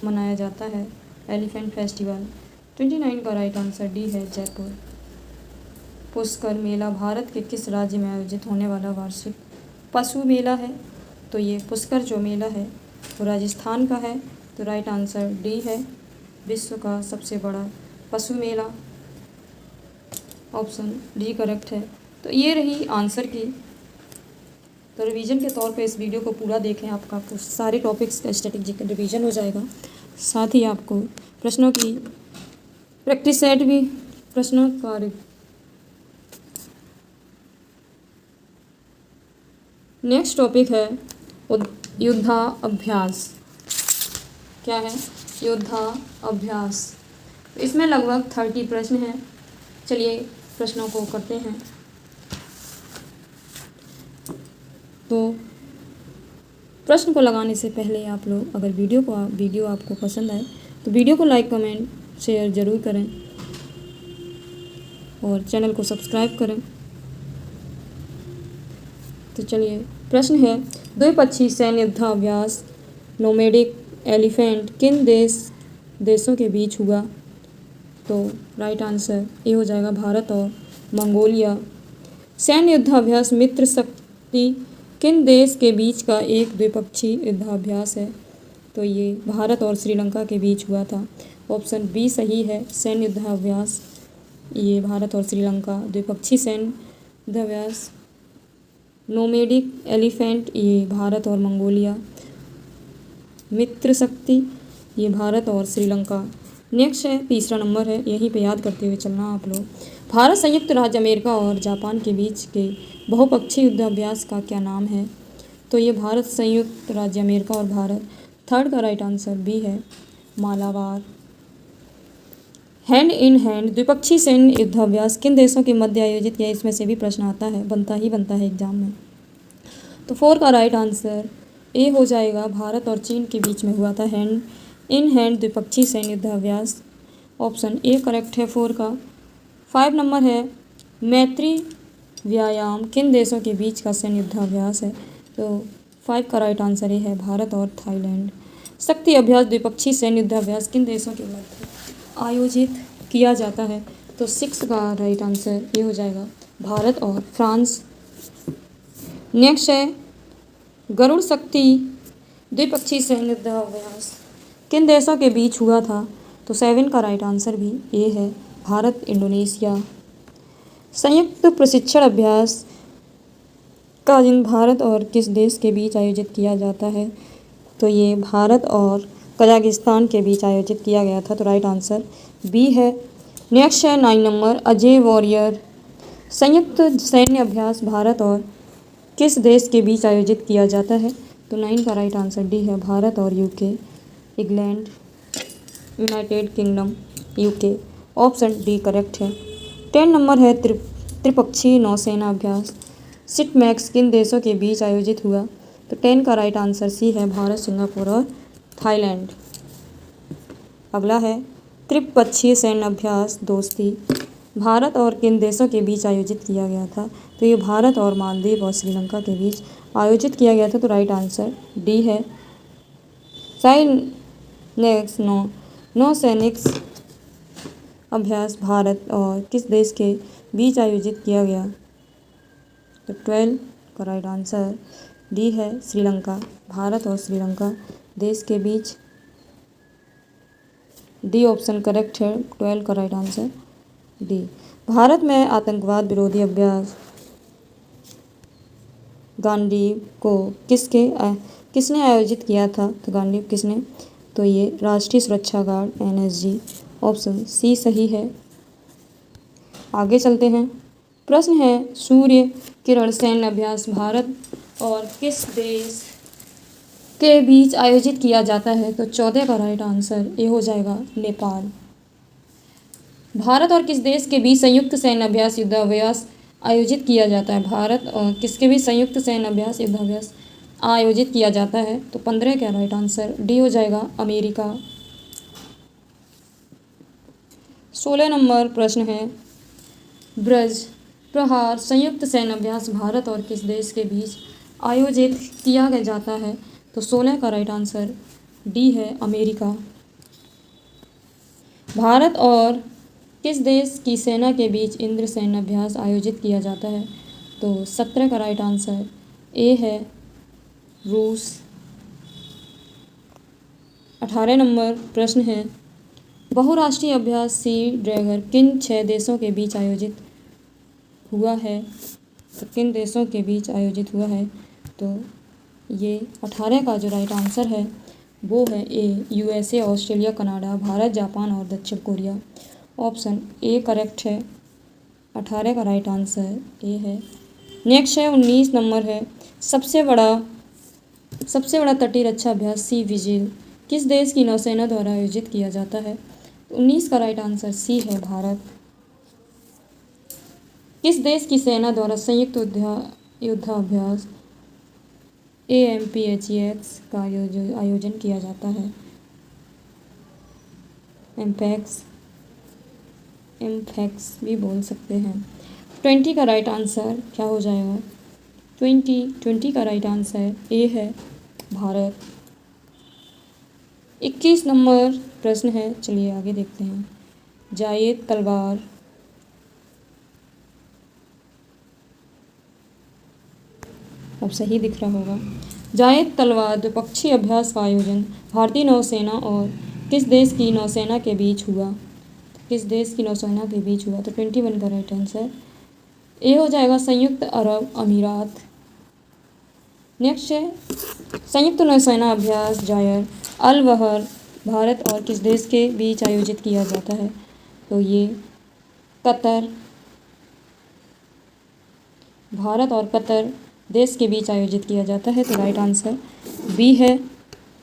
मनाया जाता है? Elephant festival. 29 का राइट आंसर डी है, जयपुर। पुष्कर मेला भारत के किस राज्य में आयोजित होने वाला वार्षिक पशु मेला है? तो ये पुष्कर जो मेला है वो राजस्थान का है, तो राइट आंसर डी है, विश्व का सबसे बड़ा पशु मेला, ऑप्शन डी करेक्ट है। तो ये रही आंसर की। तो रिवीजन के तौर पे इस वीडियो को पूरा देखें, आपका सारे टॉपिक्स का स्टैटिक रिवीजन हो जाएगा। साथ ही आपको प्रश्नों की प्रैक्टिस सेट भी, प्रश्नों का नेक्स्ट टॉपिक है युद्धाभ्यास। क्या है? युद्धाभ्यास। तो इसमें लगभग 30 प्रश्न हैं। चलिए प्रश्नों को करते हैं। तो प्रश्न को लगाने से पहले आप लोग अगर वीडियो आपको पसंद आए तो वीडियो को लाइक, कमेंट, शेयर ज़रूर करें और चैनल को सब्सक्राइब करें। तो चलिए प्रश्न है, द्विपक्षीय सैन्य युद्धाभ्यास नोमैडिक एलिफेंट किन देशों के बीच हुआ? तो राइट आंसर ये हो जाएगा, भारत और मंगोलिया। सैन्य युद्धाभ्यास मित्र शक्ति किन देश के बीच का एक द्विपक्षीय युद्धाभ्यास है? तो ये भारत और श्रीलंका के बीच हुआ था, ऑप्शन बी सही है। सैन्य युद्धाभ्यास ये भारत और श्रीलंका द्विपक्षीय सैन्य युद्धाभ्यास। नोमैडिक एलिफेंट ये भारत और मंगोलिया। मित्र शक्ति ये भारत और श्रीलंका। नेक्स्ट है, तीसरा नंबर है, यहीं पे याद करते हुए चलना आप लोग। भारत, संयुक्त राज्य अमेरिका और जापान के बीच के बहुपक्षीय युद्धाभ्यास का क्या नाम है? तो ये भारत, संयुक्त राज्य अमेरिका और भारत। थर्ड का राइट आंसर बी है, मालाबार। हैंड इन हैंड द्विपक्षीय सैन्य युद्धाभ्यास किन देशों के मध्य आयोजित किया? इसमें से भी प्रश्न आता है, बनता है एग्जाम में। तो 4 का राइट आंसर ए हो जाएगा भारत और चीन के बीच में हुआ था हैंड इन हैंड द्विपक्षीय सैन्य युद्धाभ्यास। ऑप्शन ए करेक्ट है 4 का। 5 नंबर है मैत्री व्यायाम किन देशों के बीच का सैन्य युद्धाभ्यास है? तो 5 का राइट आंसर ये है भारत और थाईलैंड। शक्ति अभ्यास द्विपक्षीय सैन्य युद्धाभ्यास किन देशों के मध्य आयोजित किया जाता है? तो 6 का राइट आंसर ये हो जाएगा भारत और फ्रांस। नेक्स्ट है गरुड़ शक्ति द्विपक्षीय सैन्य युद्धाभ्यास किन देशों के बीच हुआ था? तो 7 का राइट आंसर भी ये है भारत इंडोनेशिया। संयुक्त प्रशिक्षण अभ्यास का दिन भारत और किस देश के बीच आयोजित किया जाता है? तो ये भारत और कजाकिस्तान के बीच आयोजित किया गया था, तो राइट आंसर बी है। नेक्स्ट है 9 नंबर अजय वॉरियर संयुक्त सैन्य अभ्यास भारत और किस देश के बीच आयोजित किया जाता है? तो 9 का राइट आंसर डी है भारत और UK, England, United kingdom, UK. Option D correct है। 10 नंबर है त्रिपक्षीय नौसेना अभ्यास सिटमैक्स किन देशों के बीच आयोजित हुआ? तो 10 का राइट आंसर सी है भारत, सिंगापुर और थाईलैंड। अगला है त्रिपक्षीय सैन्य अभ्यास दोस्ती भारत और किन देशों के बीच आयोजित किया गया था? तो ये भारत और मालदीव और श्रीलंका के बीच आयोजित किया गया था, तो राइट आंसर डी है। नेक्स्ट नौसैनिक अभ्यास भारत और किस देश के बीच आयोजित किया गया? तो 12 का राइट आंसर डी है श्रीलंका, भारत और श्रीलंका देश के बीच। डी ऑप्शन करेक्ट है, 12 का राइट आंसर डी। भारत में आतंकवाद विरोधी अभ्यास गांडीव को किसने आयोजित किया था? तो गांडीव किसने? तो ये राष्ट्रीय सुरक्षा गार्ड एनएसजी। ऑप्शन सी सही है। आगे चलते हैं। प्रश्न है सूर्य किरण सैन्य अभ्यास भारत और किस देश के बीच आयोजित किया जाता है? तो 14 का राइट आंसर ये हो जाएगा नेपाल। भारत और किस देश के बीच संयुक्त सैन्य अभ्यास युद्धाभ्यास आयोजित किया जाता है? भारत और किसके बीच संयुक्त सैन्य अभ्यास युद्धाभ्यास आयोजित किया जाता है? तो 15 का राइट आंसर डी हो जाएगा अमेरिका। 16 नंबर प्रश्न है ब्रज प्रहार संयुक्त सैन्य अभ्यास भारत और किस देश के बीच आयोजित किया जाता है? तो 16 का राइट आंसर डी है अमेरिका। भारत और किस देश की सेना के बीच इंद्र सैन्य अभ्यास आयोजित किया जाता है? तो 17 का राइट आंसर ए है रूस। 18 नंबर प्रश्न है बहुराष्ट्रीय अभ्यास सी ड्रैगन किन 6 देशों के बीच आयोजित हुआ है? तो किन देशों के बीच आयोजित हुआ है? तो ये 18 का जो राइट आंसर है वो है A USA, Australia, Canada, Bharat, Japan और दक्षिण कोरिया। ऑप्शन ए करेक्ट है। 18 का राइट आंसर ए है। नेक्स्ट है 19 नंबर है सबसे बड़ा तटीय रक्षा अभ्यास सी विजिल किस देश की नौसेना द्वारा आयोजित किया जाता है? 19 का राइट आंसर सी है भारत। किस देश की सेना द्वारा संयुक्त युद्धाभ्यास AMPHEX का आयोजन किया जाता है? एम्पैक्स भी बोल सकते हैं। 20 का राइट आंसर क्या हो जाएगा? 20 का राइट आंसर ए है भारत। 21 नंबर प्रश्न है, चलिए आगे देखते हैं। जायद तलवार अब सही दिख रहा होगा। जायद तलवार द्विपक्षीय अभ्यास का आयोजन भारतीय नौसेना और किस देश की नौसेना के बीच हुआ? किस देश की नौसेना के बीच हुआ? तो 21 का राइट आंसर ए हो जाएगा संयुक्त अरब अमीरात। नेक्स्ट है संयुक्त नौसेना अभ्यास जायर अल बहर भारत और किस देश के बीच आयोजित किया जाता है? तो ये कतर, भारत और कतर देश के बीच आयोजित किया जाता है, तो राइट आंसर बी है।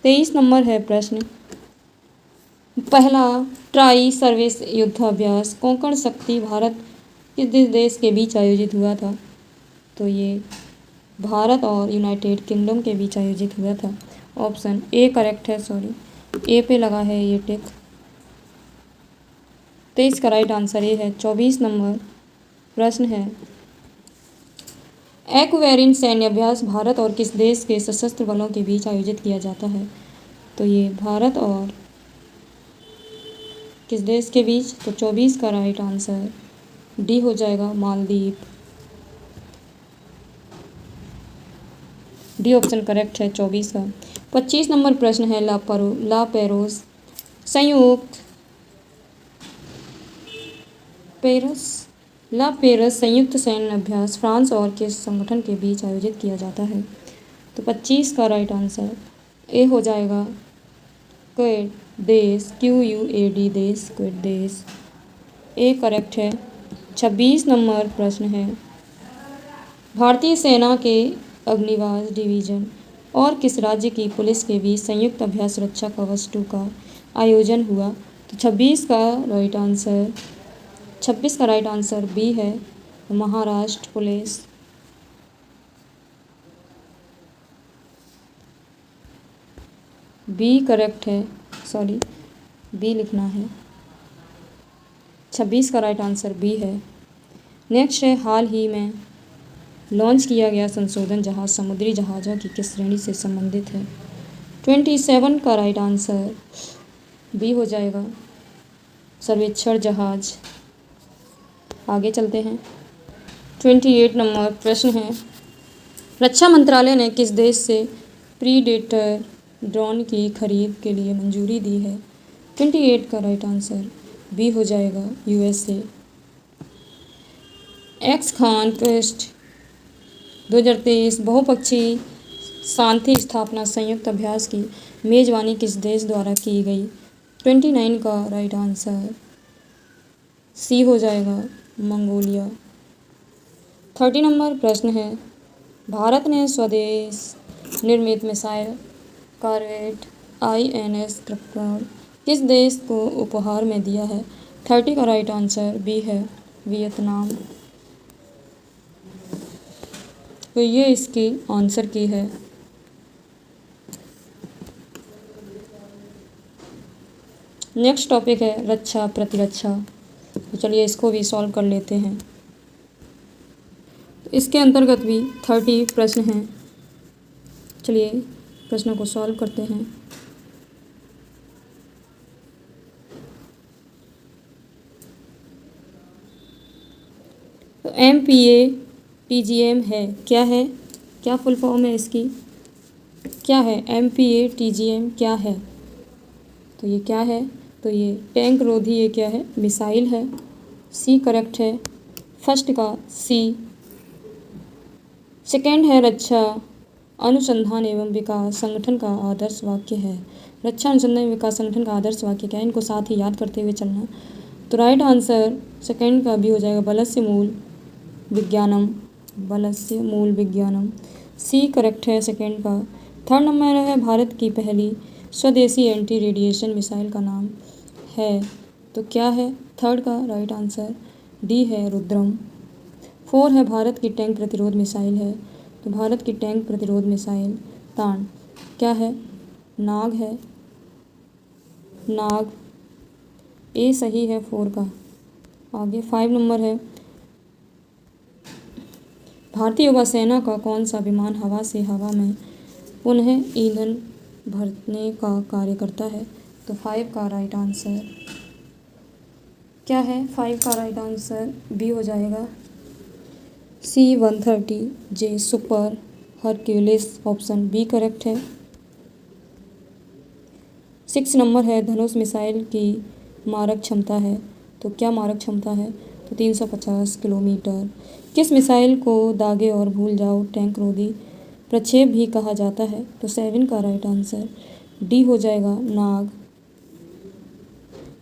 23 नंबर है प्रश्न पहला ट्राई सर्विस युद्धाभ्यास कोंकण शक्ति भारत किस देश के बीच आयोजित हुआ था? तो ये भारत और यूनाइटेड किंगडम के बीच आयोजित हुआ था? ऑप्शन ए करेक्ट है, सॉरी ए पे लगा है ये टिक। 23 का राइट आंसर ए है। 24 नंबर प्रश्न है, एक्वेरिन सैन्य अभ्यास भारत और किस देश के सशस्त्र बलों के बीच आयोजित किया जाता है? तो ये भारत और किस देश के बीच? तो 24 का राइट आंसर डी हो जाएगा, मालदीव। डी ऑप्शन करेक्ट है 24 का। 25 नंबर प्रश्न है, ला पेरोस संयुक्त सैन्य अभ्यास फ्रांस और किस संगठन के बीच आयोजित किया जाता है? तो 25 का राइट आंसर ए हो जाएगा, क्वेड देश, QUAD देश, क्वेड देश। ए करेक्ट है। 26 नंबर प्रश्न है, भारतीय सेना के अग्निबाज डिवीजन और किस राज्य की पुलिस के बीच संयुक्त अभ्यास रक्षा कवच 2 का आयोजन हुआ? तो 26 का राइट आंसर बी है, महाराष्ट्र पुलिस। बी करेक्ट है, सॉरी बी लिखना है। 26 का राइट आंसर बी है। नेक्स्ट है, हाल ही में लॉन्च किया गया संशोधन जहाज समुद्री जहाज़ों की किस श्रेणी से संबंधित है? 27 का राइट आंसर बी हो जाएगा, सर्वेक्षण जहाज। आगे चलते हैं। 28 नंबर प्रश्न है, रक्षा मंत्रालय ने किस देश से प्रीडेटर ड्रोन की खरीद के लिए मंजूरी दी है? 28 का राइट आंसर बी हो जाएगा, USA। एक्सखान क्वेस्ट 2023 बहुपक्षीय शांति स्थापना संयुक्त अभ्यास की मेज़बानी किस देश द्वारा की गई? 29 का राइट आंसर सी हो जाएगा, मंगोलिया। 30 नंबर प्रश्न है, भारत ने स्वदेश निर्मित मिसाइल कॉरवेट INS कृष्ण किस देश को उपहार में दिया है? 30 का राइट आंसर बी है, वियतनाम। तो ये इसकी आंसर की है। नेक्स्ट टॉपिक है रक्षा प्रतिरक्षा। तो चलिए इसको भी सॉल्व कर लेते हैं। तो इसके अंतर्गत भी 30 प्रश्न हैं। चलिए प्रश्नों को सॉल्व करते हैं। तो MPA TGM है, क्या है, क्या फुल फॉर्म है इसकी, क्या है MPA TGM क्या है? तो ये क्या है? तो ये टैंक रोधी, ये क्या है, मिसाइल है। सी करेक्ट है, फर्स्ट का सी। सेकेंड है, रक्षा अनुसंधान एवं विकास संगठन का आदर्श वाक्य है। रक्षा अनुसंधान एवं विकास संगठन का आदर्श वाक्य क्या है? इनको साथ ही याद करते हुए चलना। तो राइट आंसर सेकेंड का भी हो जाएगा, बलस्य मूल विज्ञानम, बलस्य मूल विज्ञानम। सी करेक्ट है सेकेंड का। थर्ड नंबर है, भारत की पहली स्वदेशी एंटी रेडिएशन मिसाइल का नाम है। तो क्या है? थर्ड का राइट आंसर डी है, रुद्रम। 4 है, भारत की टैंक प्रतिरोध मिसाइल है। तो भारत की टैंक प्रतिरोध मिसाइल तान क्या है? नाग है, नाग। ए सही है 4 का। आगे 5 नंबर है, भारतीय वायुसेना का कौन सा विमान हवा से हवा में पुनः ईंधन भरने का कार्य करता है? तो 5 का राइट आंसर क्या है? 5 का राइट आंसर बी हो जाएगा, C-130J super Hercules. Option B correct है। 6 नंबर है, धनुष मिसाइल की मारक क्षमता है। तो क्या मारक क्षमता है? तो 350 किलोमीटर। किस मिसाइल को दागे और भूल जाओ टैंक रोधी प्रक्षेप भी कहा जाता है? तो 7 का राइट आंसर डी हो जाएगा, नाग।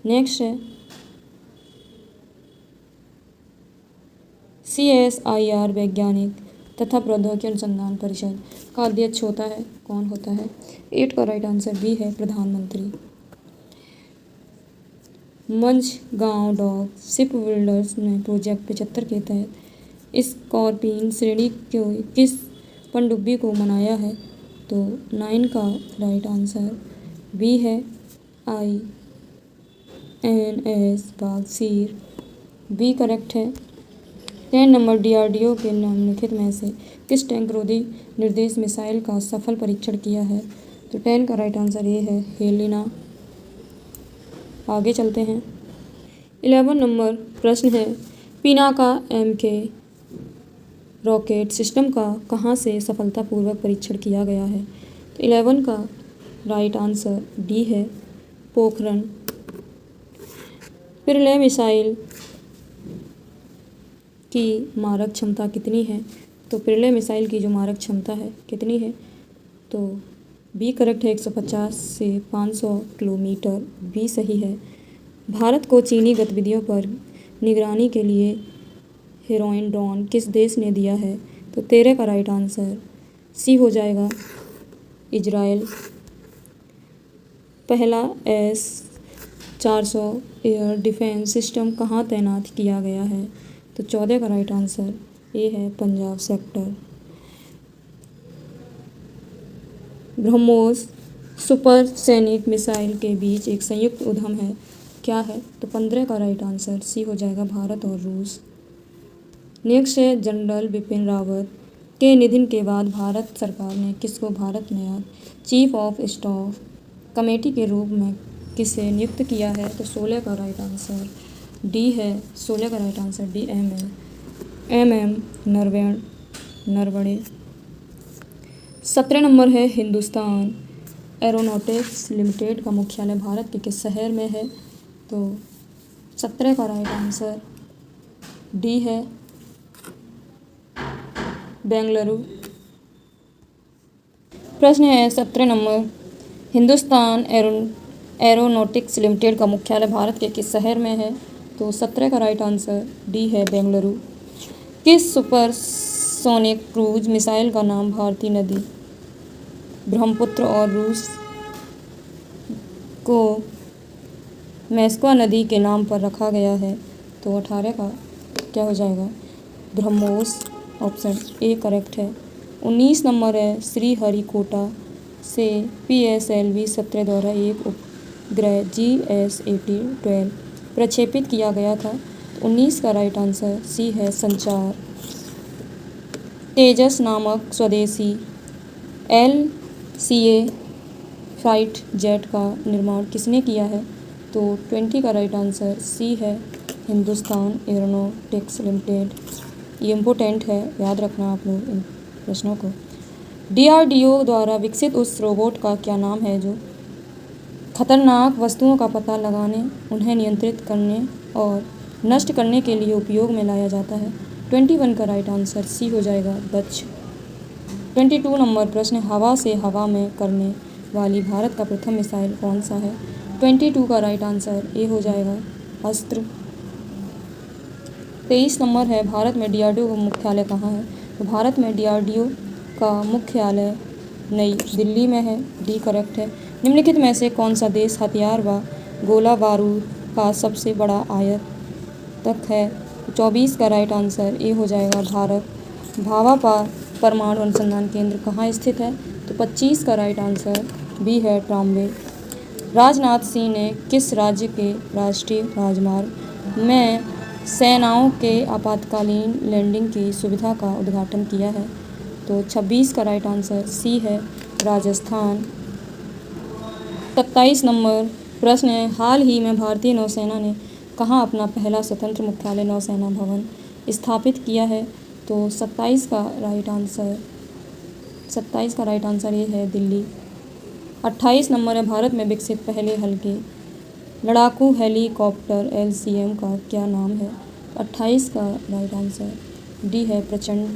नेक्स्ट है, CSIR वैज्ञानिक तथा प्रौद्योगिकी अनुसंधान परिषद का अध्यक्ष होता है, कौन होता है? 8 का राइट आंसर बी है, प्रधानमंत्री। मंझगांव डॉक शिप बिल्डर्स ने प्रोजेक्ट 75 के तहत स्कॉर्पिन श्रेणी को किस पनडुब्बी को मनाया है? तो 9 का राइट आंसर बी है INS बागसीर, बी करेक्ट है। 10 नंबर DRDO के निम्नलिखित में से किस टैंक रोधी निर्देश मिसाइल का सफल परीक्षण किया है? तो 10 का राइट आंसर ये है हेलिना। आगे चलते हैं। 11 नंबर प्रश्न है पिनाका MK रॉकेट सिस्टम का कहाँ से सफलतापूर्वक परीक्षण किया गया है? तो 11 का राइट आंसर डी है पोखरण। पिरले मिसाइल की मारक क्षमता कितनी है? तो पिरले मिसाइल की जो मारक क्षमता है कितनी है? तो बी करेक्ट है 150 से 500 किलोमीटर, बी सही है। भारत को चीनी गतिविधियों पर निगरानी के लिए हेरोइन ड्रोन किस देश ने दिया है? तो 13 का राइट आंसर सी हो जाएगा इजराइल। पहला S-400 एयर डिफेंस सिस्टम कहाँ तैनात किया गया है? तो 14 का राइट आंसर ये है Punjab sector. BrahMos supersonic missile के बीच एक संयुक्त उद्यम है, क्या है? तो 15 का राइट आंसर सी हो जाएगा भारत और रूस। नेक्स्ट है जनरल बिपिन रावत के निधन के बाद भारत सरकार ने किसको भारत में चीफ ऑफ स्टाफ कमेटी के रूप में किसे नियुक्त किया है? तो 16 का राइट आंसर डी है, 16 का right answer D MM Naravane. 17 number है हिंदुस्तान एरोनॉटिक्स लिमिटेड का मुख्यालय भारत के किस शहर में है? तो 17 का राइट आंसर डी है बेंगलुरु। प्रश्न है 17 नंबर हिंदुस्तान एरोनॉटिक्स लिमिटेड का मुख्यालय भारत के किस शहर में है? तो 17 का राइट आंसर डी है बेंगलुरु। किस सुपरसोनिक क्रूज मिसाइल का नाम भारतीय नदी ब्रह्मपुत्र और रूस को मैस्कवा नदी के नाम पर रखा गया है? तो 18 का क्या हो जाएगा ब्रह्मोस, ऑप्शन ए करेक्ट है। 19 नंबर है श्रीहरिकोटा से PSLV-17 द्वारा एक उपग्रह GS-80-12 प्रक्षेपित किया गया था। 19 का राइट आंसर सी है संचार। तेजस नामक स्वदेशी LCA फाइट जेट का निर्माण किसने किया है? तो 20 का राइट आंसर सी है हिंदुस्तान एरोनॉटिक्स लिमिटेड। ये इम्पोर्टेंट है, याद रखना आप लोग इन प्रश्नों को। DRDO द्वारा विकसित उस रोबोट का क्या नाम है जो खतरनाक वस्तुओं का पता लगाने, उन्हें नियंत्रित करने और नष्ट करने के लिए उपयोग में लाया जाता है? 21 का राइट आंसर सी हो जाएगा दक्ष। 22 नंबर प्रश्न हवा से हवा में करने वाली भारत का प्रथम मिसाइल कौन सा है? 22 का राइट आंसर ए हो जाएगा अस्त्र। 23 नंबर है भारत में DRDO का मुख्यालय कहाँ है? तो भारत में DRDO का मुख्यालय नई दिल्ली में है, डी करेक्ट है। निम्नलिखित में से कौन सा देश हथियार व गोला बारूद का सबसे बड़ा आयातक है? 24 का राइट आंसर ए हो जाएगा भारत। भाभा परमाणु अनुसंधान केंद्र कहाँ स्थित है? तो 25 का राइट आंसर बी है ट्राम्बे। राजनाथ सिंह ने किस राज्य के राष्ट्रीय राजमार्ग में सेनाओं के आपातकालीन लैंडिंग की सुविधा का उद्घाटन किया है? तो 26 का राइट आंसर सी है राजस्थान। 27 नंबर प्रश्न है हाल ही में भारतीय नौसेना ने कहाँ अपना पहला स्वतंत्र मुख्यालय नौसेना भवन स्थापित किया है? तो 27 का राइट आंसर ये है दिल्ली। 28 नंबर है भारत में विकसित पहले हल्के लड़ाकू हेलीकॉप्टर LCM का क्या नाम है? 28 का राइट आंसर डी है प्रचंड।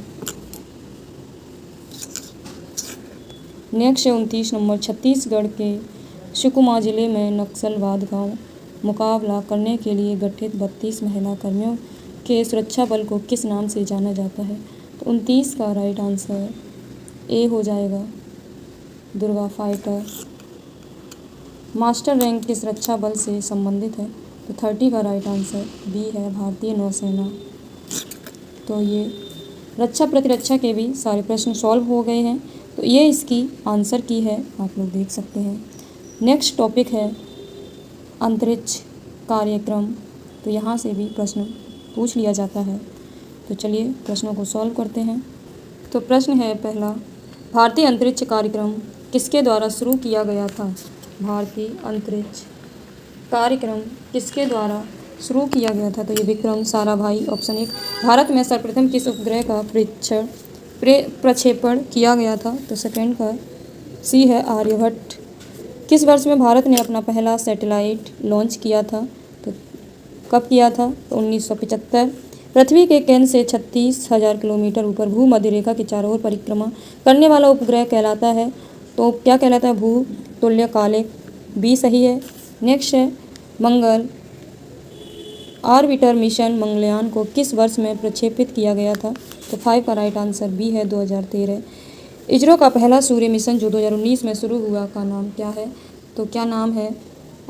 नेक्स्ट है 29 नंबर छत्तीसगढ़ के सुकमा जिले में नक्सलवाद का मुकाबला करने के लिए गठित 32 महिला कर्मियों के सुरक्षा बल को किस नाम से जाना जाता है? तो 29 का राइट आंसर ए हो जाएगा दुर्गा फाइटर। मास्टर रैंक किस रक्षा बल से संबंधित है? तो 30 का राइट आंसर बी है भारतीय नौसेना। तो ये रक्षा प्रतिरक्षा के भी सारे प्रश्न सॉल्व हो गए हैं। तो ये इसकी आंसर की है, आप लोग देख सकते हैं। नेक्स्ट टॉपिक है अंतरिक्ष कार्यक्रम। तो यहाँ से भी प्रश्न पूछ लिया जाता है। तो चलिए प्रश्नों को सॉल्व करते हैं। तो प्रश्न है पहला, भारतीय अंतरिक्ष कार्यक्रम किसके द्वारा शुरू किया गया था? भारतीय अंतरिक्ष कार्यक्रम किसके द्वारा शुरू किया गया था? तो ये विक्रम साराभाई ऑप्शन 1। भारत में सर्वप्रथम किस उपग्रह का प्रक्षेपण किया गया था? तो सेकंड का सी है आर्यभट्ट। किस वर्ष में भारत ने अपना पहला सैटेलाइट लॉन्च किया था? तो कब किया था? तो 1975। पृथ्वी के केंद्र से 36,000 किलोमीटर ऊपर भूमध्य रेखा के चारों ओर परिक्रमा करने वाला उपग्रह कहलाता है। तो क्या कहलाता है? भू तुल्यकालिक। बी सही है। नेक्स्ट है मंगल ऑर्बिटर मिशन मंगलयान को किस वर्ष में प्रक्षेपित किया गया था? तो 5 का राइट आंसर बी है 2013। इसरो का पहला सूर्य मिशन जो 2019 में शुरू हुआ का नाम क्या है? तो क्या नाम है?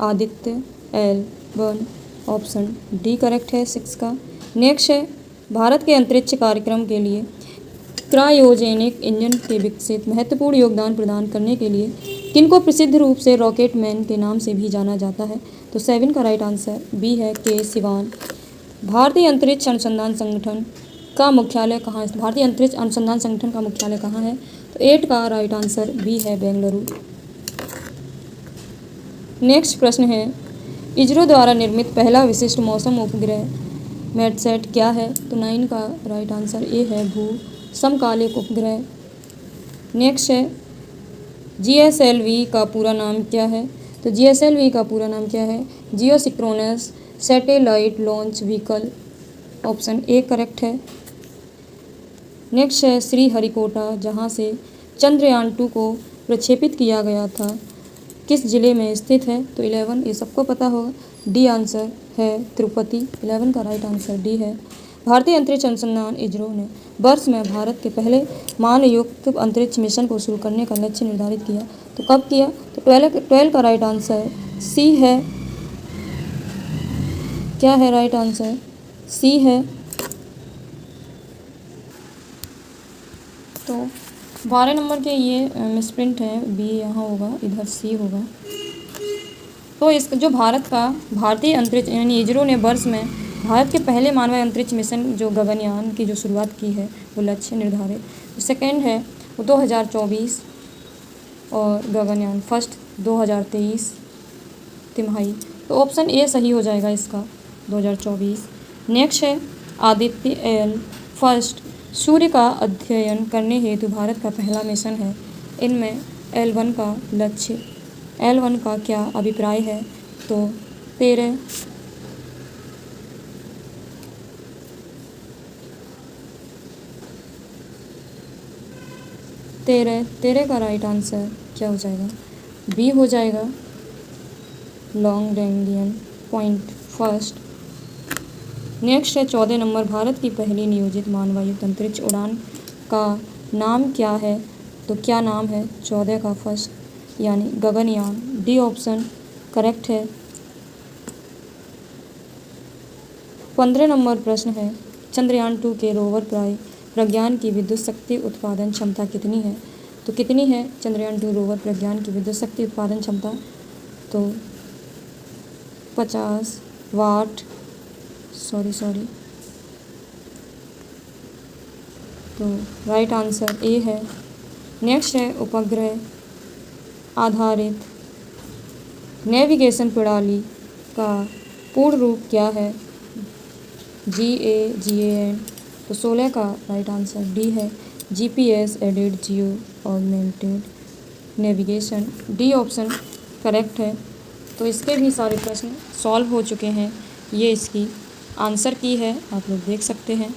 Aditya L1 option D correct है 6 का। नेक्स्ट है भारत के अंतरिक्ष कार्यक्रम के लिए क्रायोजेनिक इंजन के विकसित महत्वपूर्ण योगदान प्रदान करने के लिए किनको प्रसिद्ध रूप से रॉकेट मैन के नाम से भी जाना जाता है? तो 7 का राइट आंसर बी है के सिवान। भारतीय अंतरिक्ष अनुसंधान संगठन का मुख्यालय कहाँ है? भारतीय अंतरिक्ष अनुसंधान संगठन का मुख्यालय कहाँ है? तो 8 का राइट आंसर बी है बेंगलुरु। नेक्स्ट प्रश्न है इसरो द्वारा निर्मित पहला विशिष्ट मौसम उपग्रह मैटसेट क्या है? तो 9 का राइट आंसर ए है भू समकालिक उपग्रह। नेक्स्ट है GSLV का पूरा नाम क्या है? तो GSLV का पूरा नाम क्या है? Geosynchronous satellite launch vehicle option A correct है। नेक्स्ट है श्रीहरिकोटा जहाँ से चंद्रयान 2 को प्रक्षेपित किया गया था किस जिले में स्थित है? तो 11 ये सबको पता होगा, डी आंसर है तिरुपति। 11 का राइट आंसर डी है। भारतीय अंतरिक्ष अनुसंधान इसरो ने वर्ष में भारत के पहले मानवयुक्त अंतरिक्ष मिशन को शुरू करने का लक्ष्य निर्धारित किया। तो कब किया? तो 12 का राइट आंसर सी है। क्या है राइट आंसर? सी है। तो 12 नंबर के ये मिसप्रिंट है, बी यहाँ होगा, इधर सी होगा। तो इस जो भारत का भारतीय अंतरिक्ष यानी इसरो ने वर्ष में भारत के पहले मानव अंतरिक्ष मिशन जो गगनयान की जो शुरुआत की है वो लक्ष्य निर्धारित। तो सेकेंड है वो 2024 और गगनयान फर्स्ट 2023 तिमाही। तो ऑप्शन ए सही हो जाएगा इसका 2024। नेक्स्ट है आदित्य L फर्स्ट सूर्य का अध्ययन करने हेतु भारत का पहला मिशन है। इनमें L1 का लक्ष्य L1 का क्या अभिप्राय है? तो 13 का राइट आंसर क्या हो जाएगा? बी हो जाएगा लॉन्ग रेंडियन पॉइंट फर्स्ट। नेक्स्ट है 14 नंबर भारत की पहली नियोजित मानवयुक्त अंतरिक्ष उड़ान का नाम क्या है? तो क्या नाम है 14 का फर्स्ट यानी गगनयान। डी ऑप्शन करेक्ट है। 15 नंबर प्रश्न है चंद्रयान 2 के रोवर प्रज्ञान की विद्युत शक्ति उत्पादन क्षमता कितनी है? तो कितनी है चंद्रयान 2 रोवर प्रज्ञान की विद्युत शक्ति उत्पादन क्षमता? तो 50 वाट सॉरी तो राइट आंसर ए है। नेक्स्ट है उपग्रह आधारित नेविगेशन प्रणाली का पूर्ण रूप क्या है? GAGAN। तो 16 का राइट आंसर डी है GPS added geo augmented navigation. D option correct है। तो इसके भी सारे प्रश्न सॉल्व हो चुके हैं। ये इसकी आंसर की है, आप लोग देख सकते हैं।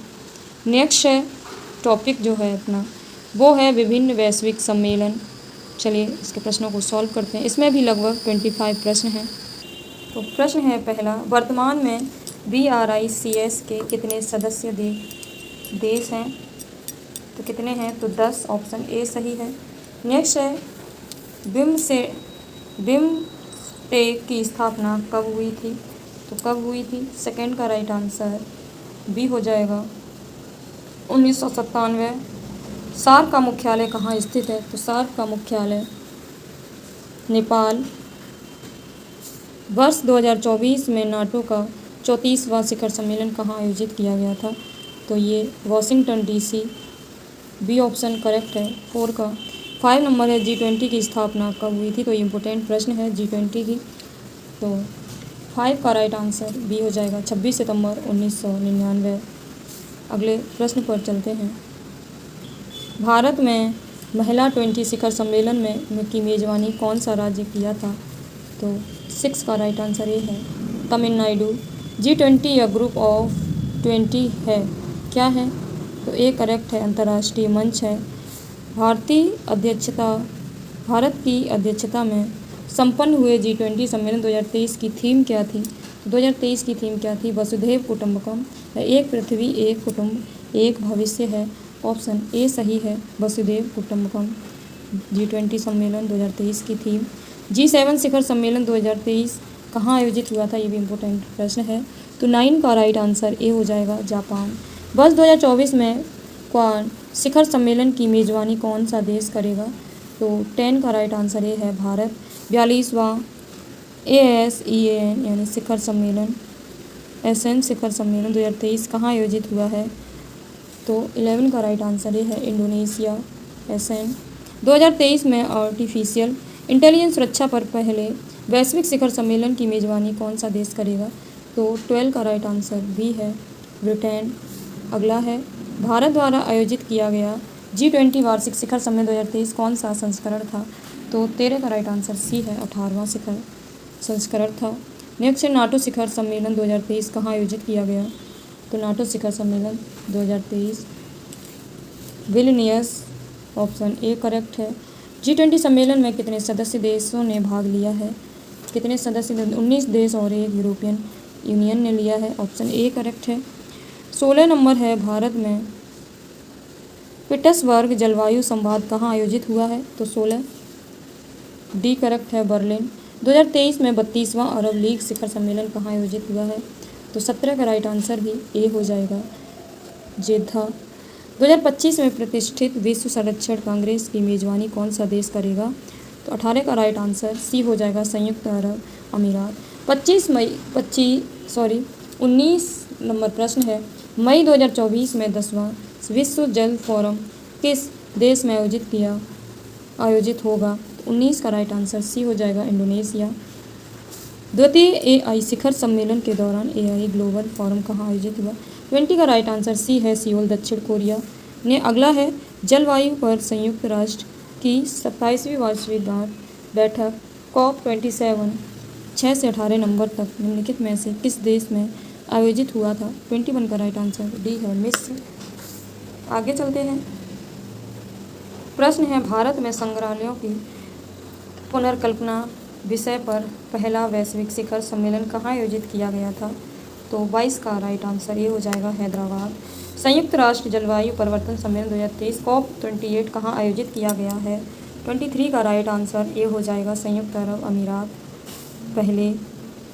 नेक्स्ट है टॉपिक जो है अपना वो है विभिन्न वैश्विक सम्मेलन। चलिए इसके प्रश्नों को सॉल्व करते हैं। इसमें भी लगभग 25 प्रश्न हैं। तो प्रश्न है पहला, वर्तमान में BRICS के कितने सदस्य देश हैं? तो कितने हैं? तो 10 ऑप्शन ए सही है। नेक्स्ट है बिम्स्टेक की स्थापना कब हुई थी? तो कब हुई थी? सेकंड का राइट आंसर बी हो जाएगा 1997। सार्क का मुख्यालय कहाँ स्थित है? तो सार्क का मुख्यालय नेपाल। वर्ष 2024 में नाटो का 34वां शिखर सम्मेलन कहाँ आयोजित किया गया था? तो ये Washington DC। B option correct है 4 का। 5 नंबर है G20 की स्थापना कब हुई थी? तो इम्पोर्टेंट प्रश्न है G20 की। तो 5 का राइट आंसर बी हो जाएगा 26 सितंबर 1999। अगले प्रश्न पर चलते हैं। भारत में महिला 20 शिखर सम्मेलन में की मेजबानी कौन सा राज्य किया था? तो 6 का राइट आंसर ये है तमिलनाडु। G20 या ग्रुप ऑफ 20 है, क्या है? तो ए करेक्ट है, अंतर्राष्ट्रीय मंच है। भारत की अध्यक्षता में संपन्न हुए G20 सम्मेलन 2023 की थीम क्या थी? 2023 की थीम क्या थी? वसुधैव कुटुंबकम। एक पृथ्वी एक कुटुंब एक भविष्य है। ऑप्शन ए सही है, वसुधैव कुटुंबकम। G20 सम्मेलन 2023 की थीम। G7 शिखर सम्मेलन 2023 कहाँ आयोजित हुआ था? ये भी इम्पोर्टेंट प्रश्न है। तो 9 का राइट आंसर ए हो जाएगा, जापान। वर्ष 2024 में क्वाड शिखर सम्मेलन की मेजबानी कौन सा देश करेगा? तो 10 का राइट आंसर ए है, भारत। 42वां ASEAN यानी शिखर सम्मेलन ASEAN शिखर सम्मेलन 2023 कहाँ आयोजित हुआ है? तो 11 का राइट आंसर ये है, इंडोनेशिया ASEAN। 2023 में आर्टिफिशियल इंटेलिजेंस सुरक्षा पर पहले वैश्विक शिखर सम्मेलन की मेजबानी कौन सा देश करेगा? तो 12 का राइट आंसर बी है, ब्रिटेन। अगला है, भारत द्वारा आयोजित किया गया G20 वार्षिक शिखर सम्मेलन 2023 कौन सा संस्करण था? तो 13 का राइट आंसर सी है, 18वां शिखर संस्करण था। नेक्स्ट है, नाटो शिखर सम्मेलन 2023 कहाँ आयोजित किया गया? तो नाटो शिखर सम्मेलन 2023 विलनियस। ऑप्शन ए करेक्ट है। G20 सम्मेलन में कितने सदस्य देशों ने भाग लिया है? कितने सदस्य? 19 देश और एक यूरोपियन यूनियन ने लिया है। ऑप्शन ए करेक्ट है। 16 नंबर है, भारत में पीटर्सबर्ग जलवायु संवाद कहाँ आयोजित हुआ है? तो 16 डी करेक्ट है, बर्लिन। 2023 में 32वां अरब लीग शिखर सम्मेलन कहाँ आयोजित हुआ है? तो 17 का राइट आंसर भी ए हो जाएगा, जेद्दा। 2025 में प्रतिष्ठित विश्व संरक्षण कांग्रेस की मेजबानी कौन सा देश करेगा? तो 18 का राइट आंसर सी हो जाएगा, संयुक्त अरब अमीरात। 19 नंबर प्रश्न है, मई 2024 में 10वां विश्व जल फोरम किस देश में आयोजित होगा? 19 का राइट आंसर सी हो जाएगा, इंडोनेशिया। द्वितीय AI शिखर सम्मेलन के दौरान AI ग्लोबल फोरम कहाँ आयोजित हुआ? 20 का राइट आंसर सी है, सियोल दक्षिण कोरिया ने। अगला है, जलवायु पर संयुक्त राष्ट्र की 27वीं वार्षिक बैठक COP27 6 से 18 नवंबर तक निम्नलिखित में से किस देश में आयोजित हुआ था? 21 का राइट आंसर डी है, मिस्र। आगे चलते हैं। प्रश्न है, भारत में संग्रहालयों की पुनर्कल्पना विषय पर पहला वैश्विक शिखर सम्मेलन कहाँ आयोजित किया गया था? तो 22 का राइट आंसर ये हो जाएगा, हैदराबाद। संयुक्त राष्ट्र जलवायु परिवर्तन सम्मेलन 2023 COP28 कहाँ आयोजित किया गया है? 23 का राइट आंसर ये हो जाएगा, संयुक्त अरब अमीरात। पहले